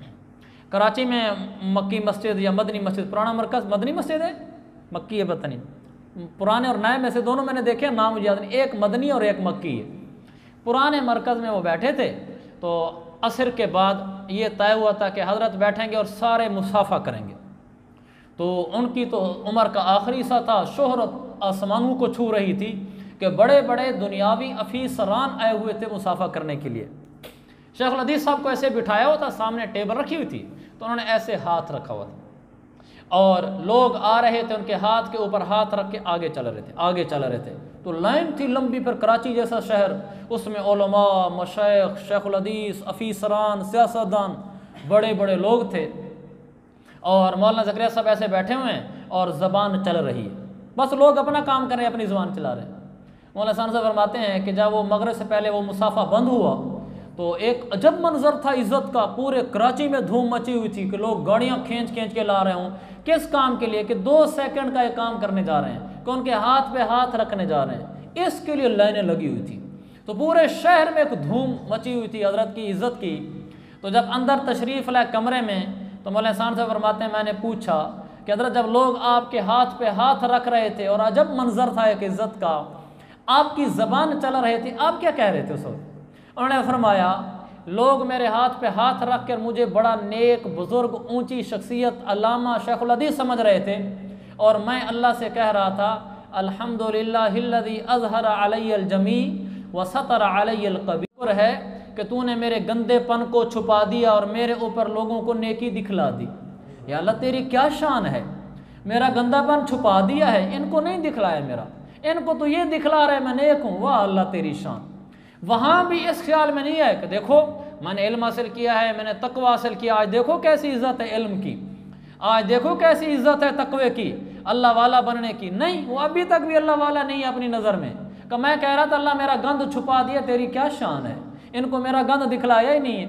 कराची में मक्की मस्जिद या मदनी मस्जिद, पुराना मरकज़ मदनी मस्जिद है, मक्की है पता नहीं, पुराने और नए में से दोनों मैंने देखे, नाम मुझे याद नहीं, एक मदनी और एक मक्की है। पुराने मरकज़ में वो बैठे थे, तो असर के बाद ये तय हुआ था कि हज़रत बैठेंगे और सारे मुसाफ़ा करेंगे। तो उनकी तो उम्र का आखिरी सा था, शोहरत आसमानों को छू रही थी कि बड़े बड़े दुनियावी अफीसरान आए हुए थे मुसाफ़ा करने के लिए। शेख लदीफ़ साहब को ऐसे बिठाया हुआ था, सामने टेबल रखी हुई थी, तो उन्होंने ऐसे हाथ रखा हुआ था और लोग आ रहे थे, उनके हाथ के ऊपर हाथ रख के आगे चल रहे थे। तो लाइन थी लंबी, पर कराची जैसा शहर, उसमें उलमा, मशाइख, शेखुल हदीस, अफीसरान, सियासतदान, बड़े बड़े लोग थे। और मौलाना ज़करिया साहब ऐसे बैठे हुए हैं और ज़बान चल रही है, बस लोग अपना काम कर रहे हैं, अपनी ज़बान चला रहे हैं। मौलाना साहब फरमाते हैं कि जब वो मगरिब से पहले वो मुसाफ़ा बंद हुआ तो एक अजब मंजर था इज़्ज़त का, पूरे कराची में धूम मची हुई थी कि लोग गाड़ियाँ खींच खींच के ला रहे हों, किस काम के लिए? कि 2 सेकंड का एक काम करने जा रहे हैं, कि उनके हाथ पे हाथ रखने जा रहे हैं, इसके लिए लाइनें लगी हुई थी। तो पूरे शहर में एक धूम मची हुई थी हज़रत की इज़्ज़त की। तो जब अंदर तशरीफ़ लाए कमरे में, तो मौलाना साहब से फरमाते हैं मैंने पूछा कि हज़रत जब लोग आपके हाथ पे हाथ रख रहे थे और अजब मंजर था एक इज़्ज़त का, आपकी ज़बान चल रही थी, आप क्या कह रहे थे उस वक्त? उन्होंने फरमाया लोग मेरे हाथ पे हाथ रख कर मुझे बड़ा नेक बुज़ुर्ग, ऊंची शख्सियत, अल्लामा, शेखुल हदीस समझ रहे थे, और मैं अल्लाह से कह रहा था अल्हम्दुलिल्लाहिल्लज़ी अज़हरा अलैयल जमी व सतरा अलैयल कबीर, है कि तूने मेरे गंदेपन को छुपा दिया और मेरे ऊपर लोगों को नेकी दिखला दी। या अल्लाह तेरी क्या शान है, मेरा गंदापन छुपा दिया है, इनको नहीं दिखलाया मेरा, इनको तो ये दिखला रहे मैं नेक हूँ, वाह अल्लाह तेरी शान। वहाँ भी इस ख्याल में नहीं आया कि देखो मैंने इल्म हासिल किया है, मैंने तकवा हासिल किया, आज देखो कैसी इज़्ज़त है इल्म की, आज देखो कैसी इज़्ज़त है तकवे की, अल्लाह वाला बनने की। नहीं, वो अभी तक भी अल्लाह वाला नहीं है अपनी नज़र में। कि मैं कह रहा था अल्लाह मेरा गंद छुपा दिया, तेरी क्या शान है, इनको मेरा गंद दिखलाया ही नहीं है।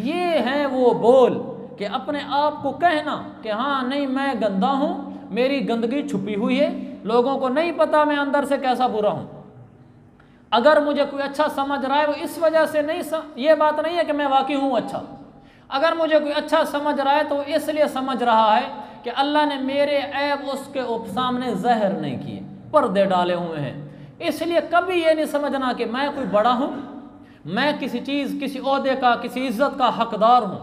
ये हैं वो बोल कि अपने आप को कहना कि हाँ नहीं मैं गंदा हूँ, मेरी गंदगी छुपी हुई है, लोगों को नहीं पता मैं अंदर से कैसा बुरा हूँ। अगर मुझे कोई अच्छा समझ रहा है वो इस वजह से नहीं, ये बात नहीं है कि मैं वाकई हूँ अच्छा। अगर मुझे कोई अच्छा समझ रहा है तो इसलिए समझ रहा है कि अल्लाह ने मेरे ऐब उसके सामने ज़हर नहीं किए, पर्दे डाले हुए हैं। इसलिए कभी ये नहीं समझना कि मैं कोई बड़ा हूँ, मैं किसी चीज़, किसी ओहदे का, किसी इज़्ज़त का हकदार हूँ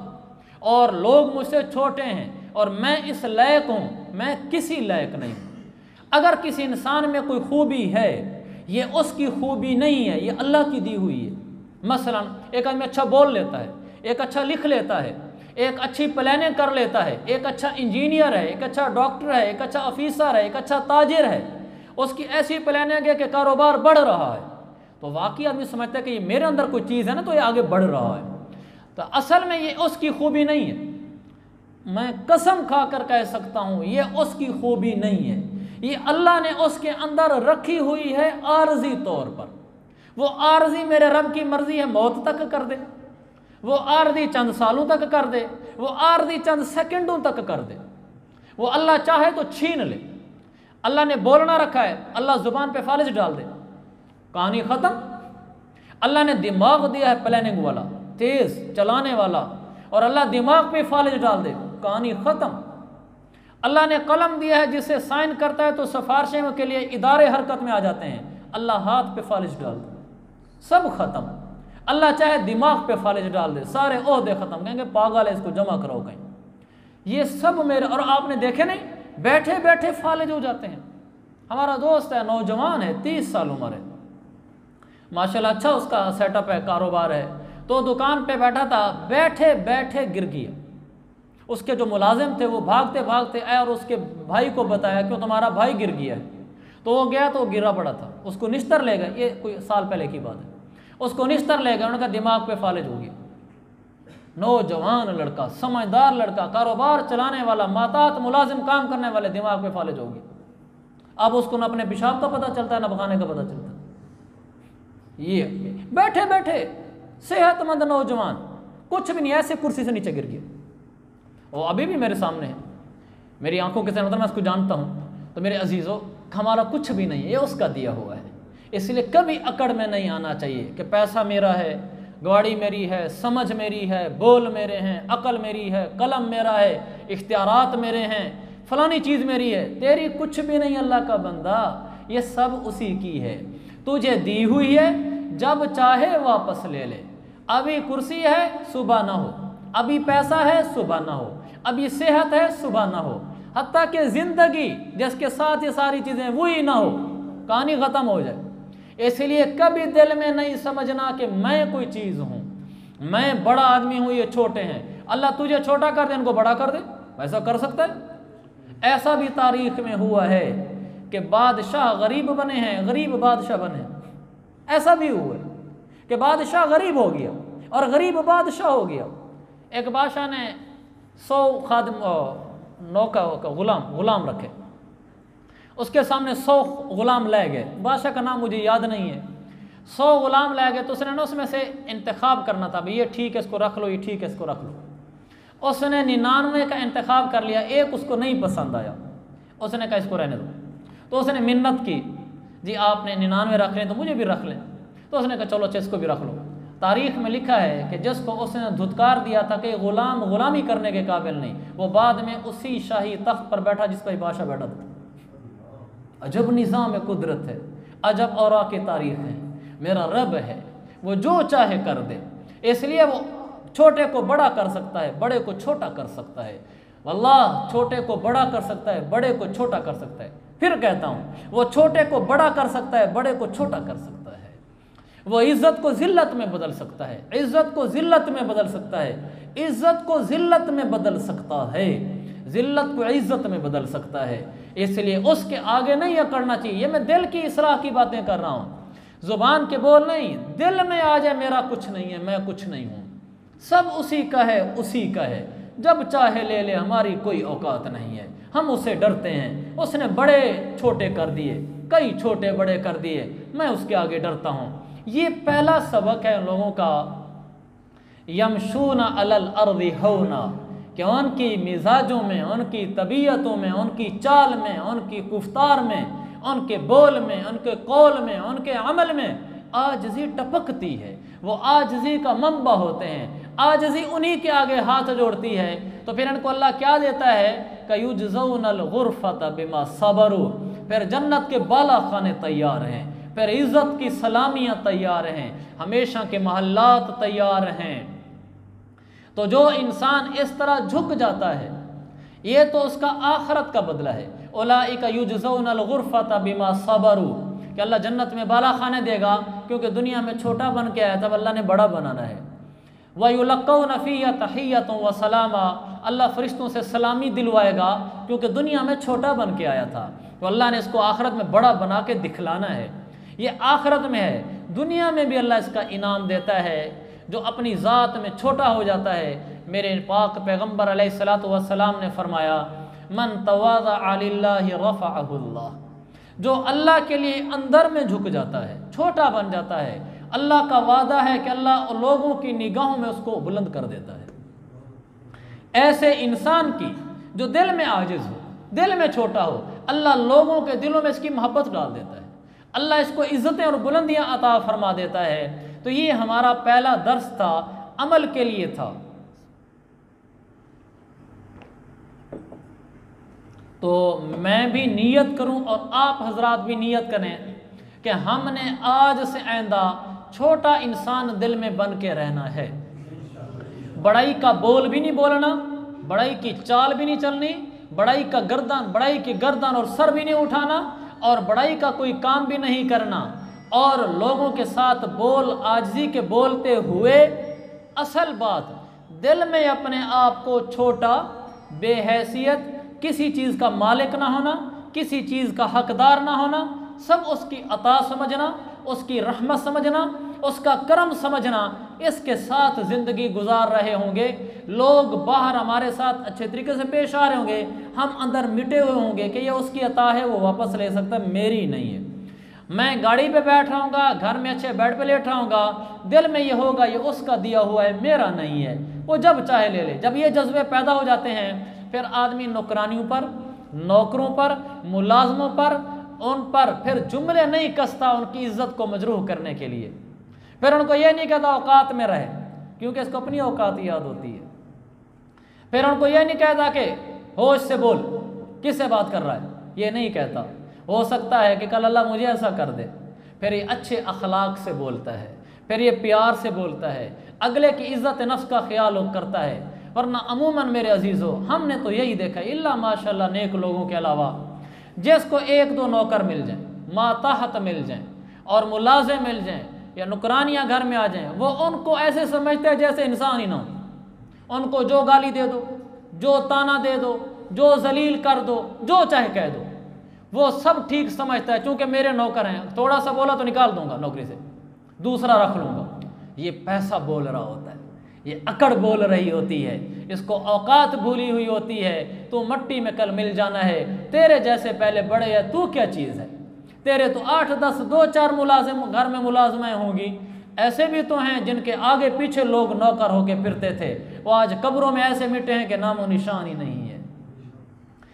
और लोग मुझसे छोटे हैं और मैं इस लायक हूँ, मैं किसी लायक नहीं हूँ। अगर किसी इंसान में कोई खूबी है, ये उसकी खूबी नहीं है, ये अल्लाह की दी हुई है। मसलन एक आदमी अच्छा बोल लेता है, एक अच्छा लिख लेता है, एक अच्छी प्लानिंग कर लेता है, एक अच्छा इंजीनियर है, एक अच्छा डॉक्टर है, एक अच्छा ऑफिसर है, एक अच्छा ताजिर है, उसकी ऐसी प्लानिंग है कि कारोबार बढ़ रहा है, तो वाकई आदमी समझता है कि ये मेरे अंदर कोई चीज़ है ना, तो ये आगे बढ़ रहा है। तो असल में ये उसकी खूबी नहीं है, मैं कसम खा कर कह सकता हूँ ये उसकी खूबी नहीं है, ये अल्लाह ने उसके अंदर रखी हुई है आर्जी तौर पर। वो आर्जी मेरे रब की मर्जी है मौत तक कर दे, वो आर्जी चंद सालों तक कर दे, वो आर्जी चंद सेकंडों तक कर दे, वो अल्लाह चाहे तो छीन ले। अल्लाह ने बोलना रखा है, अल्लाह ज़ुबान पे फालिज डाल दे, कहानी ख़त्म। अल्लाह ने दिमाग दिया है प्लानिंग वाला, तेज़ चलाने वाला, और अल्लाह दिमाग पे फालिज डाल दे, कहानी ख़त्म। अल्लाह ने कलम दिया है, जिससे साइन करता है तो सिफारिशों के लिए इदारे हरकत में आ जाते हैं, अल्लाह हाथ पे फालिज डाल दे, सब ख़त्म। अल्लाह चाहे दिमाग पे फालिज डाल दे, सारे ओहदे ख़त्म, कहेंगे पागल है, इसको जमा कराओ कहीं। ये सब मेरे, और आपने देखे नहीं, बैठे बैठे फालिज हो जाते हैं। हमारा दोस्त है, नौजवान है, 30 साल उम्र है, माशाल्लाह अच्छा उसका सेटअप है, कारोबार है, तो दुकान पे बैठा था, बैठे बैठे गिर गया। उसके जो मुलाजिम थे वो भागते भागते आए और उसके भाई को बताया कि तुम्हारा भाई गिर गया है। तो वो गया तो वो गिरा पड़ा था, उसको निस्तर ले गए, ये कोई साल पहले की बात है, उसको निस्तर ले गए, उनका दिमाग पे फालिज हो गया। नौजवान लड़का, समझदार लड़का, कारोबार चलाने वाला, मातात मुलाजिम काम करने वाले, दिमाग पे फालिज हो गया। अब उसको न अपने पेशाब का पता चलता है, न बखाने का पता चलता है। ये बैठे बैठे सेहतमंद नौजवान, कुछ भी नहीं, ऐसे कुर्सी से नीचे गिर गया। वो अभी भी मेरे सामने है, मेरी आंखों के सामने, मैं उसको जानता हूँ। तो मेरे अजीज़ों, हमारा कुछ भी नहीं है, ये उसका दिया हुआ है। इसलिए कभी अकड़ में नहीं आना चाहिए कि पैसा मेरा है, गाड़ी मेरी है, समझ मेरी है, बोल मेरे हैं, अकल मेरी है, कलम मेरा है, इख्तियारात मेरे हैं, फलानी चीज़ मेरी है। तेरी कुछ भी नहीं अल्लाह का बंदा, ये सब उसी की है, तुझे दी हुई है, जब चाहे वापस ले ले। अभी कुर्सी है, सुबह ना हो, अभी पैसा है, सुबह ना हो, अभी सेहत है, सुबह ना हो, हत्ता कि ज़िंदगी जिसके साथ ये सारी चीज़ें वही ना हो, कहानी ख़त्म हो जाए। इसलिए कभी दिल में नहीं समझना कि मैं कोई चीज़ हूँ, मैं बड़ा आदमी हूँ, ये छोटे हैं। अल्लाह तुझे छोटा कर दे, इनको बड़ा कर दे, ऐसा कर सकता है। ऐसा भी तारीख में हुआ है कि बादशाह गरीब बने हैं, गरीब बादशाह बने, ऐसा भी हुआ है कि बादशाह गरीब हो गया और गरीब बादशाह हो गया। एक बादशाह ने 100 खादिम नौका गुलाम रखे, उसके सामने 100 गुलाम ले गए, बादशाह का नाम मुझे याद नहीं है। 100 गुलाम ले गए तो उसने ना उसमें से इंतखाब करना था, भाई ये ठीक है इसको रख लो, ये ठीक है इसको रख लो। उसने 99 का इंतखाब कर लिया, एक उसको नहीं पसंद आया, उसने कहा इसको रहने दो। तो उसने मिन्नत की, जी आपने 99 रख लें तो मुझे भी रख लें। तो उसने कहा चलो अच्छा इसको भी रख लो। तारीख में लिखा है कि जिसको उसने धुतकार दिया था कि गुलामी करने के काबिल नहीं, वो बाद में उसी शाही तख्त पर बैठा जिस पर बादशाह बैठा था। अजब निज़ाम कुदरत है, अजब औरा की तारीख है। मेरा रब है, वो जो चाहे कर दे, इसलिए वो छोटे को बड़ा कर सकता है, बड़े को छोटा कर सकता है। वल्लाह छोटे को बड़ा कर सकता है, बड़े को छोटा कर सकता है। फिर कहता हूँ, वो छोटे को बड़ा कर सकता है, बड़े को छोटा कर सकता है। वो इज़्ज़त को ज़िल्लत में बदल सकता है, इज़्ज़त को ज़िल्लत में बदल सकता है, इज़्ज़त को ज़िल्लत में बदल सकता है, ज़िल्लत को इज़्ज़त में बदल सकता है। इसलिए उसके आगे नहीं अकड़ना चाहिए। ये मैं दिल की इसलाह की बातें कर रहा हूँ, ज़ुबान के बोल नहीं। दिल में आ जाए मेरा कुछ नहीं है, मैं कुछ नहीं हूँ, सब उसी का है, उसी का है, जब चाहे ले ले, हमारी कोई औकात नहीं है। हम उससे डरते हैं, उसने बड़े छोटे कर दिए, कई छोटे बड़े कर दिए, मैं उसके आगे डरता हूँ। ये पहला सबक है लोगों का, यमशूना अलल अर्दी हौना, कि उनकी मिजाजों में, उनकी तबीयतों में, उनकी चाल में, उनकी गुफ्तार में, उनके बोल में, उनके कौल में, उनके अमल में आजिज़ी टपकती है। वो आजिज़ी का मंबा होते हैं, आजिज़ी उन्हीं के आगे हाथ जोड़ती है। तो फिर इनको अल्लाह क्या देता है, कयुजज़ौनल गुरफ़त बिमा सबरू, फिर जन्नत के बाला खाने तैयार हैं, फिर इज़्ज़त की सलामियाँ तैयार हैं, हमेशा के महल्लात तैयार हैं। तो जो इंसान इस तरह झुक जाता है, ये तो उसका आखरत का बदला है। उलाइका युजज़ौनल गुरफ़त बिमा सबरू, कि अल्लाह जन्नत में बाला खाने देगा, क्योंकि दुनिया में छोटा बन के आया, तब अल्लाह ने बड़ा बनाना है। वयुलक़ौन फ़ीहा तहिय्यतुन व सलामा, अल्लाह फरिश्तों से सलामी दिलवाएगा, क्योंकि दुनिया में छोटा बन के आया था। तो अल्लाह ने इसको आखरत में बड़ा बना के दिखलाना है। ये आखरत में है, दुनिया में भी अल्लाह इसका इनाम देता है। जो अपनी ज़ात में छोटा हो जाता है, मेरे पाक पैगम्बर अलैहिस्सलातु वस्सलाम ने फरमाया, मन तवाज़ा अलिल्लाहि रफ़अहुल्लाह, जो अल्लाह के लिए अंदर में झुक जाता है, छोटा बन जाता है, अल्लाह का वादा है कि अल्लाह लोगों की निगाहों में उसको बुलंद कर देता है। ऐसे इंसान की जो दिल में आजिज़ हो, दिल में छोटा हो, अल्लाह लोगों के दिलों में इसकी मोहब्बत डाल देता है, अल्लाह इसको इज़्ज़तें और बुलंदियां अता फरमा देता है। तो ये हमारा पहला दर्स था, अमल के लिए था। तो मैं भी नीयत करूं और आप हजरात भी नीयत करें कि हमने आज से आइंदा छोटा इंसान दिल में बन के रहना है। बड़ाई का बोल भी नहीं बोलना, बड़ाई की चाल भी नहीं चलनी, बड़ाई की गर्दन और सर भी नहीं उठाना, और बड़ाई का कोई काम भी नहीं करना, और लोगों के साथ बोल आजिज़ी के बोलते हुए असल बात दिल में अपने आप को छोटा, बेहैसियत, किसी चीज़ का मालिक ना होना, किसी चीज़ का हकदार ना होना, सब उसकी अता समझना, उसकी रहमत समझना, उसका करम समझना, इसके साथ ज़िंदगी गुजार रहे होंगे। लोग बाहर हमारे साथ अच्छे तरीके से पेश आ रहे होंगे, हम अंदर मिटे हुए होंगे कि ये उसकी अता है, वो वापस ले सकता है, मेरी नहीं है। मैं गाड़ी पे बैठ रहा हूँगा, घर में अच्छे बेड पे लेट रहा हूँगा, दिल में ये होगा ये उसका दिया हुआ है, मेरा नहीं है, वो जब चाहे ले ले। जब ये जज्बे पैदा हो जाते हैं फिर आदमी नौकरानियों पर, नौकरों पर, मुलाजमों पर, उन पर फिर जुमले नहीं कसता उनकी इज्जत को मजरूह करने के लिए। फिर उनको ये नहीं कहता औकात में रहे, क्योंकि इसको अपनी औकात याद होती है। फिर उनको ये नहीं कहता कि होश से बोल, किससे बात कर रहा है, ये नहीं कहता। हो सकता है कि कल अल्लाह मुझे ऐसा कर दे। फिर ये अच्छे अखलाक से बोलता है, फिर ये प्यार से बोलता है, अगले की इज्जत नफ्स का ख्याल करता है। वरना अमूमन मेरे अजीज़ों, हमने तो यही देखा है, इल्ला माशाल्लाह नेक लोगों के अलावा, जिसको एक दो नौकर मिल जाएं, माताहत मिल जाएं और मुलाज़े मिल जाएं या नुकरानियाँ घर में आ जाएं, वो उनको ऐसे समझते हैं जैसे इंसान ही ना हो। उनको जो गाली दे दो, जो ताना दे दो, जो जलील कर दो, जो चाहे कह दो, वो सब ठीक समझता है, चूँकि मेरे नौकर हैं, थोड़ा सा बोला तो निकाल दूंगा नौकरी से, दूसरा रख लूँगा। ये पैसा बोल रहा होता है, ये अकड़ बोल रही होती है, इसको औकात भूली हुई होती है। तू मट्टी में कल मिल जाना है, तेरे जैसे पहले बड़े है, तू क्या चीज़ है, तेरे तो 8, 10, 2, 4 मुलाजिम घर में मुलाजमाएँ होंगी। ऐसे भी तो हैं जिनके आगे पीछे लोग नौकर होके फिरते थे, वो आज कब्रों में ऐसे मिटे हैं कि नामो निशान ही नहीं है।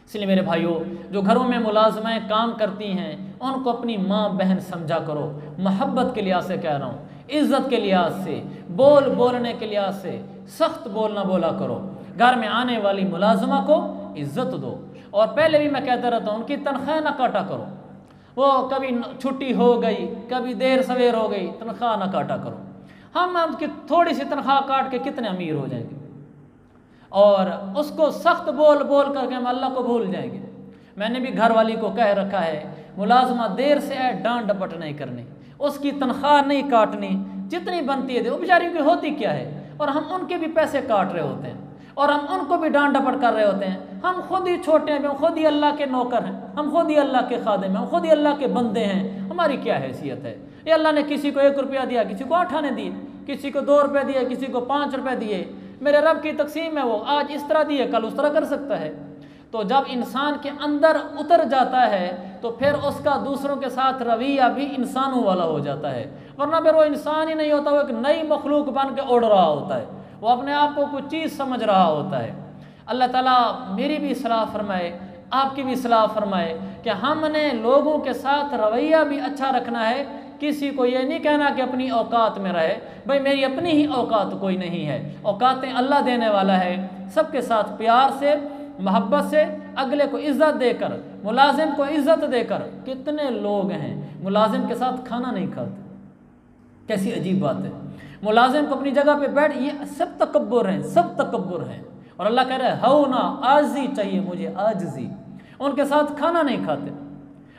इसलिए मेरे भाइयों, जो घरों में मुलाजमाएँ काम करती हैं उनको अपनी माँ बहन समझा करो। मोहब्बत के लिहाज से कह रहा हूँ, इज़्ज़त के लिहाज से, बोलने के लिहाज से सख्त बोलना बोला करो। घर में आने वाली मुलाजमा को इज़्ज़त दो। और पहले भी मैं कहता रहता हूँ, उनकी तनख्वाह ना काटा करो। वो कभी छुट्टी हो गई, कभी देर सवेर हो गई, तनख्वाह ना काटा करो। हम उनकी थोड़ी सी तनख्वाह काट के कितने अमीर हो जाएंगे, और उसको सख्त बोल करके हम अल्लाह को भूल जाएंगे। मैंने भी घर वाली को कह रखा है, मुलाजमा देर से आए डांट डपट नहीं करनी, उसकी तनख्वाह नहीं काटनी, जितनी बनती है दे। वो बेचारियों की होती क्या है, और हम उनके भी पैसे काट रहे होते हैं और हम उनको भी डांट डपट कर रहे होते हैं। हम खुद ही छोटे हैं, हम खुद ही अल्लाह के नौकर हैं, हम खुद ही अल्लाह के खादिम हैं, हम खुद ही अल्लाह के बंदे हैं। हमारी क्या हैसियत है? ये अल्लाह ने किसी को 1 रुपया दिया, किसी को 8 आने दिए, किसी को 2 रुपये दिए, किसी को 5 रुपये दिए। मेरे रब की तकसीम है, वो आज इस तरह दिए, कल उस तरह कर सकता है। तो जब इंसान के अंदर उतर जाता है तो फिर उसका दूसरों के साथ रवैया भी इंसानों वाला हो जाता है, वरना फिर वो इंसान ही नहीं होता, वो एक नई मखलूक बन के उड़ रहा होता है, वो अपने आप को कुछ चीज़ समझ रहा होता है। अल्लाह ताला मेरी भी इस्लाह फरमाए, आपकी भी इस्लाह फरमाए कि हमने लोगों के साथ रवैया भी अच्छा रखना है। किसी को ये नहीं कहना कि अपनी औकात में रहे, भाई मेरी अपनी ही औकात कोई नहीं है, औकातें अल्लाह देने वाला है। सबके साथ प्यार से, मोहब्बत से, अगले को इज़्ज़त देकर, मुलाजिम को इज़्ज़त देकर। कितने लोग हैं मुलाजिम के साथ खाना नहीं खाते, कैसी अजीब बात है। मुलाजिम को अपनी जगह पे बैठ, ये सब तकब्बुर हैं, सब तकब्बुर हैं। और अल्लाह कह रहा है हौ ना, आजी चाहिए मुझे, आजजी। उनके साथ खाना नहीं खाते,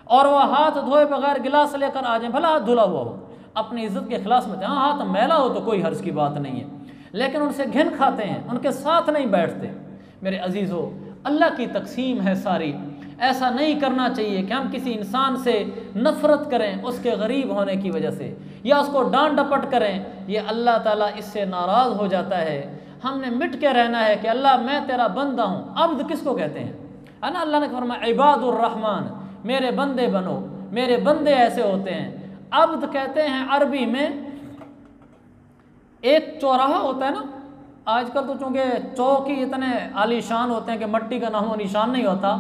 और वह हाथ धोए बगैर गिलास लेकर आ जाए, भला हाथ धुला हुआ हो, अपनी इज्जत के खिलाफ में। हाँ, हाथ मैला हो तो कोई हर्ज की बात नहीं है, लेकिन उनसे घिन खाते हैं, उनके साथ नहीं बैठते। मेरे अजीज़ों, अल्लाह की तकसीम है सारी। ऐसा नहीं करना चाहिए कि हम किसी इंसान से नफ़रत करें उसके गरीब होने की वजह से, या उसको डांट डपट करें। ये अल्लाह ताला इससे नाराज़ हो जाता है। हमने मिट के रहना है कि अल्लाह मैं तेरा बंदा हूँ। अब्द किसको कहते हैं? है ना, अल्लाह ने फरमाया इबादुर रहमान, मेरे बंदे बनो। मेरे बंदे ऐसे होते हैं। अब्द कहते हैं अरबी में, एक चौराहा होता है ना, आजकल तो चूँकि चौक ही इतने आलीशान होते हैं कि मट्टी का नामो निशान नहीं होता।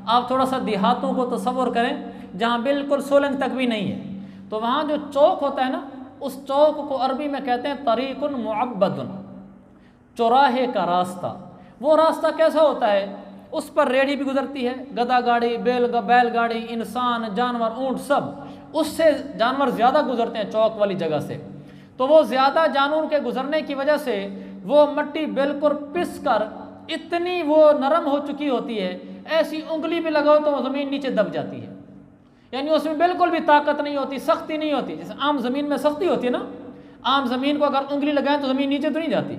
आप थोड़ा सा देहातों को तसव्वुर करें जहाँ बिल्कुल सोलंग तक भी नहीं है, तो वहाँ जो चौक होता है ना, उस चौक को अरबी में कहते हैं तरीकुन मुअब्बदुन, चौराहे का रास्ता। वो रास्ता कैसा होता है? उस पर रेहड़ी भी गुजरती है, गधा गाड़ी, बैलगाड़ी, इंसान, जानवर, ऊँट, सब उससे जानवर ज़्यादा गुजरते हैं चौक वाली जगह से। तो वो ज़्यादा जानवर के गुजरने की वजह से वो मिट्टी बिल्कुल पिस कर इतनी वो नरम हो चुकी होती है, ऐसी उंगली भी लगाओ तो वो ज़मीन नीचे दब जाती है, यानी उसमें बिल्कुल भी ताकत नहीं होती, सख्ती नहीं होती। जैसे आम ज़मीन में सख्ती होती है ना, आम ज़मीन को अगर उंगली लगाएं तो ज़मीन नीचे तो नहीं जाती,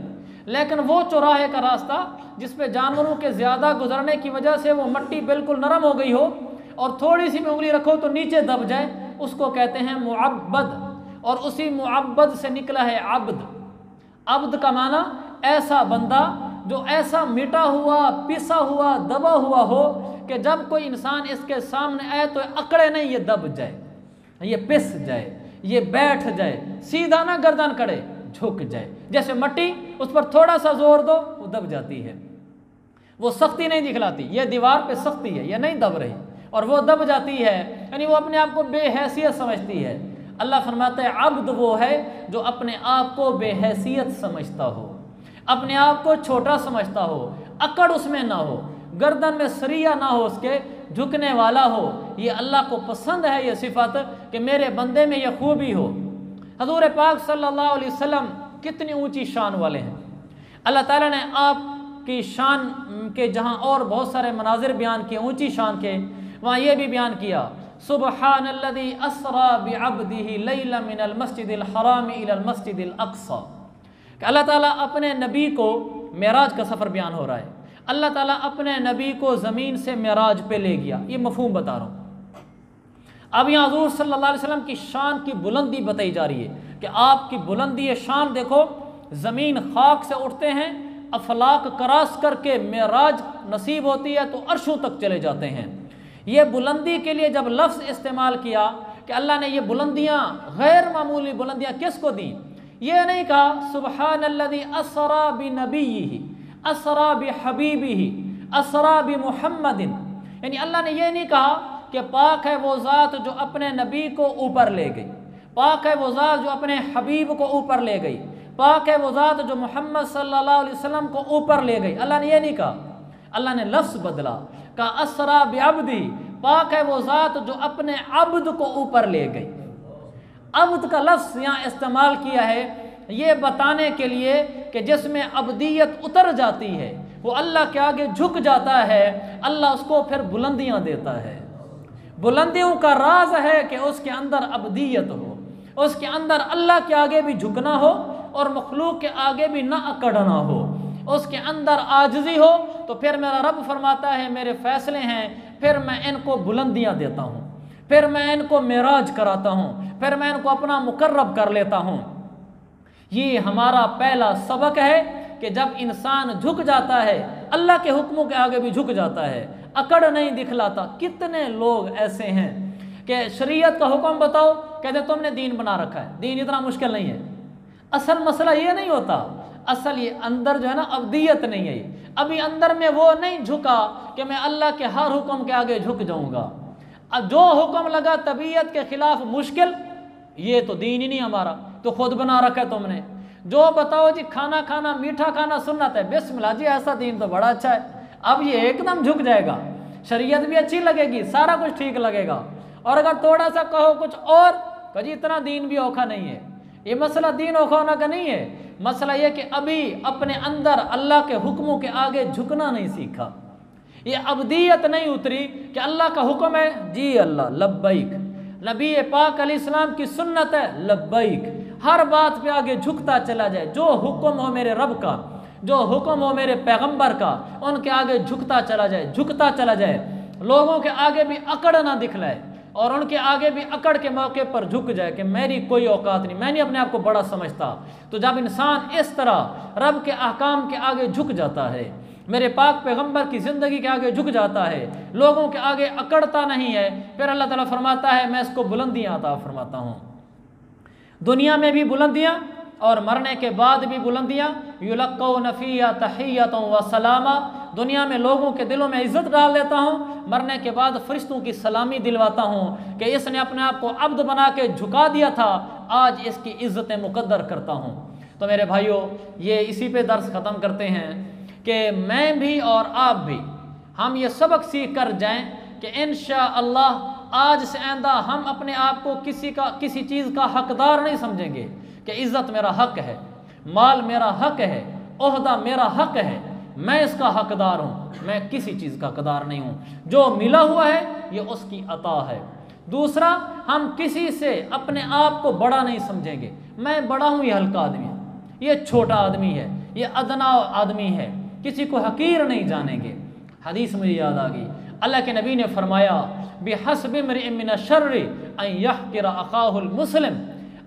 लेकिन वो चौराहे का रास्ता जिस पे जानवरों के ज़्यादा गुजरने की वजह से वो मिट्टी बिल्कुल नरम हो गई हो और थोड़ी सी भी उंगली रखो तो नीचे दब जाए, उसको कहते हैं मुअब्बद। और उसी मुअब्बद से निकला है अब्द। अब्द का माना ऐसा बंदा जो ऐसा मिटा हुआ, पिसा हुआ, दबा हुआ हो कि जब कोई इंसान इसके सामने आए तो अकड़े नहीं, ये दब जाए, ये पिस जाए, ये बैठ जाए, सीधा ना गर्दन करे, झुक जाए। जैसे मिट्टी उस पर थोड़ा सा जोर दो वो दब जाती है, वो सख्ती नहीं दिखलाती। ये दीवार पे सख्ती है, ये नहीं दब रही, और वो दब जाती है, यानी वो अपने आप को बेहैसियत समझती है। अल्लाह फरमाता है अब्द वो है जो अपने आप को बेहैसियत समझता हो, अपने आप को छोटा समझता हो, अकड़ उसमें ना हो, गर्दन में सरिया ना हो, उसके झुकने वाला हो। ये अल्लाह को पसंद है ये सिफत कि मेरे बंदे में ये खूबी हो। हजूर पाक सल्लल्लाहु अलैहि वसल्लम कितनी ऊंची शान वाले हैं। अल्लाह ताला ने आपकी शान के जहाँ और बहुत सारे मनाजिर बयान किए ऊंची शान के, वहाँ ये भी बयान किया सुबहानल्लज़ी अस्रा बिअब्दिही लैला मिनल मस्जिदिल हराम इलल मस्जिदिल अक़सा, कि अल्लाह ताला अपने नबी को मेराज का सफ़र बयान हो रहा है। अल्लाह ताला अपने नबी को ज़मीन से मेराज पे ले गया, ये मफ़हूम बता रहा हूँ। अब यहाँ हुज़ूर सल्लल्लाहु अलैहि वसल्लम की शान की बुलंदी बताई जा रही है कि आपकी बुलंदी शान देखो, ज़मीन खाक से उठते हैं, अफलाक क्रॉस करके मेराज नसीब होती है तो अर्शों तक चले जाते हैं। ये बुलंदी के लिए जब लफ्ज़ इस्तेमाल किया कि अल्लाह ने ये बुलंदियाँ, गैर मामूली बुलंदियाँ किसको दी, ये नहीं कहा सुबहानल्लज़ी अस्रा बिनबिय्यिही अस्रा बिहबीबिही अस्रा बिमुहम्मदिन, यानी अल्लाह ने ये नहीं कहा कि पाक है वो ज़ात जो अपने नबी को ऊपर ले गई, पाक है वो ज़ात जो अपने हबीब को ऊपर ले गई, पाक है वो ज़ात जो मोहम्मद सल्लल्लाहु अलैहि वसल्लम को ऊपर ले गई। अल्लाह ने ये नहीं कहा, अल्लाह ने लफ्ज़ बदला, कहा अस्रा बिअब्दी, पाक है वो ज़ात जो अपने अब्द को ऊपर ले गई। अब्द का लफ्ज़ यहाँ इस्तेमाल किया है ये बताने के लिए कि जिसमें अब्दियत उतर जाती है, वो अल्लाह के आगे झुक जाता है, अल्लाह उसको फिर बुलंदियाँ देता है। बुलंदियों का राज है कि उसके अंदर अब्दियत हो, उसके अंदर अल्लाह के आगे भी झुकना हो और मखलूक के आगे भी ना अकड़ना हो, उसके अंदर आजिज़ी हो। तो फिर मेरा रब फरमाता है मेरे फ़ैसले हैं, फिर मैं इनको बुलंदियाँ देता हूँ, फिर मैं इनको मेराज कराता हूँ, फिर मैं इनको अपना मुकर्रब कर लेता हूँ। ये हमारा पहला सबक है कि जब इंसान झुक जाता है, अल्लाह के हुक्मों के आगे भी झुक जाता है, अकड़ नहीं दिखलाता। कितने लोग ऐसे हैं कि शरीयत का हुक्म बताओ, कहते तुमने दीन बना रखा है, दीन इतना मुश्किल नहीं है। असल मसला ये नहीं होता, असल ये अंदर जो है ना अब्दियत नहीं है, अभी अंदर में वो नहीं झुका कि मैं अल्लाह के हर हुक्म के आगे झुक जाऊँगा। अब जो हुक्म लगा तबीयत के खिलाफ मुश्किल, ये तो दीन ही नहीं हमारा, तो खुद बना रखा है तुमने। जो बताओ जी खाना खाना, मीठा खाना सुन्नत है, बिस्मिल्लाह जी ऐसा दीन तो बड़ा अच्छा है, अब ये एकदम झुक जाएगा, शरीयत भी अच्छी लगेगी, सारा कुछ ठीक लगेगा। और अगर थोड़ा सा कहो कुछ और, कहो जी इतना दीन भी औखा नहीं है। ये मसला दीन औखा होना का नहीं है, मसला ये कि अभी अपने अंदर अल्लाह के हुक्मों के आगे झुकना नहीं सीखा, ये अब्दियत नहीं उतरी कि अल्लाह का हुक्म है जी अल्लाह लब्बैक, नबी पाक अलैहिस्सलाम की सुन्नत है लब्बैक, हर बात पे आगे झुकता चला जाए। जो हुक्म हो मेरे रब का, जो हुक्म हो मेरे पैगंबर का, उनके आगे झुकता चला जाए, झुकता चला जाए। लोगों के आगे भी अकड़ ना दिखलाए और उनके आगे भी अकड़ के मौके पर झुक जाए कि मेरी कोई औकात नहीं, मैं नहीं अपने आप को बड़ा समझता। तो जब इंसान इस तरह रब के अहकाम के आगे झुक जाता है, मेरे पाक पैगंबर की ज़िंदगी के आगे झुक जाता है, लोगों के आगे अकड़ता नहीं है, फिर अल्लाह ताला फरमाता है मैं इसको बुलंदियाँ अता फरमाता हूँ। दुनिया में भी बुलंदियाँ और मरने के बाद भी बुलंदियाँ, युलक्कौन फ़ीहा तहिय्यतन व सलामा, दुनिया में लोगों के दिलों में इज़्ज़त डाल देता हूँ, मरने के बाद फरिश्तों की सलामी दिलवाता हूँ कि इसने अपने आप को अब्द बना के झुका दिया था, आज इसकी इज़्ज़तें मुकद्दर करता हूँ। तो मेरे भाइयों, ये इसी पे दर्स ख़त्म करते हैं कि मैं भी और आप भी हम ये सबक सीख कर जाएँ कि इंशाअल्लाह आज से आइंदा हम अपने आप को किसी चीज़ का हकदार नहीं समझेंगे कि इज़्ज़त मेरा हक है, माल मेरा हक है, ओहदा मेरा हक है, मैं इसका हकदार हूँ, मैं किसी चीज़ का हकदार नहीं हूँ। जो मिला हुआ है ये उसकी अता है। दूसरा, हम किसी से अपने आप को बड़ा नहीं समझेंगे, मैं बड़ा हूँ, ये हल्का आदमी है, ये छोटा आदमी है, ये अदना आदमी है, किसी को हकीर नहीं जानेंगे। हदीस मुझे याद आ गई, अल्लाह के नबी ने फरमाया बिहस्बि इम्रिइन मिन शर्रि अन यहकिर अखाहुल मुस्लिम,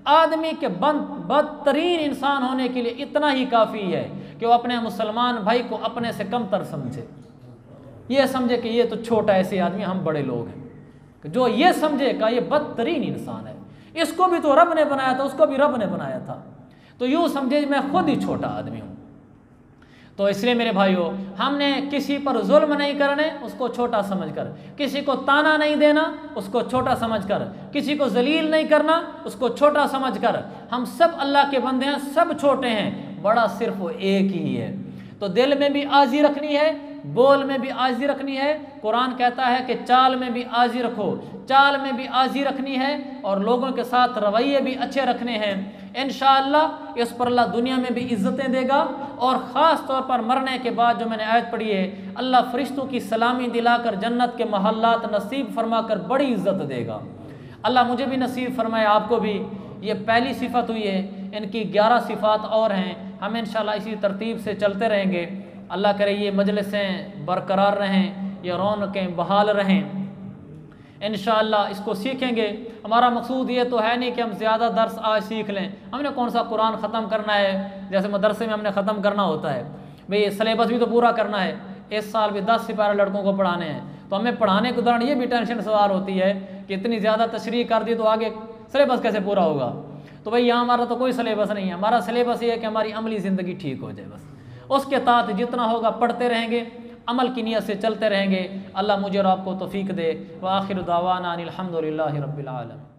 आदमी के बदतरीन इंसान होने के लिए इतना ही काफ़ी है कि वो अपने मुसलमान भाई को अपने से कमतर समझे, ये समझे कि ये तो छोटा ऐसे आदमी, हम बड़े लोग हैं। जो ये समझेगा ये बदतरीन इंसान है, इसको भी तो रब ने बनाया था, उसको भी रब ने बनाया था, तो यूँ समझे मैं खुद ही छोटा आदमी हूँ। तो इसलिए मेरे भाइयों, हमने किसी पर जुल्म नहीं करने उसको छोटा समझकर, किसी को ताना नहीं देना उसको छोटा समझकर, किसी को जलील नहीं करना उसको छोटा समझकर। हम सब अल्लाह के बंदे हैं, सब छोटे हैं, बड़ा सिर्फ वो एक ही है। तो दिल में भी आजी रखनी है, बोल में भी आजी रखनी है। कुरान कहता है कि चाल में भी आजी रखो, चाल में भी आजी रखनी है और लोगों के साथ रवैये भी अच्छे रखने हैं। इंशाअल्लाह इस पर अल्लाह दुनिया में भी इज़्ज़तें देगा और ख़ास तौर पर मरने के बाद जो मैंने आयत पढ़ी है, अल्लाह फरिश्तों की सलामी दिलाकर जन्नत के महल्लात नसीब फरमाकर बड़ी इज़्ज़त देगा। अल्लाह मुझे भी नसीब फरमाए, आपको भी। ये पहली सिफत हुई है, इनकी 11 सिफात और हैं। हम इंशाअल्लाह इसी तरतीब से चलते रहेंगे। अल्लाह करे ये मजलिसें बरकरार रहें, ये रौनकें बहाल रहें। इंशाअल्लाह इसको सीखेंगे। हमारा मकसूद ये तो है नहीं कि हम ज़्यादा दर्स आज सीख लें, हमने कौन सा कुरान ख़त्म करना है जैसे मदरसे में हमने ख़त्म करना होता है, भाई सिलेबस भी तो पूरा करना है। इस साल भी 10 से 12 लड़कों को पढ़ाने हैं, तो हमें पढ़ाने के दौरान ये भी टेंशन सवार होती है कि इतनी ज़्यादा तशरीह कर दी तो आगे सिलेबस कैसे पूरा होगा। तो भाई यहाँ हमारा तो कोई सिलेबस नहीं है, हमारा सिलेबस ये है कि हमारी अमली ज़िंदगी ठीक हो जाए, बस उसके तहत जितना होगा पढ़ते रहेंगे, अमल की नीयत से चलते रहेंगे। अल्लाह मुझे और आपको तौफीक दे। व आखिर दावाना अनिल हम्दुलिल्लाहि रब्बिल आलमीन।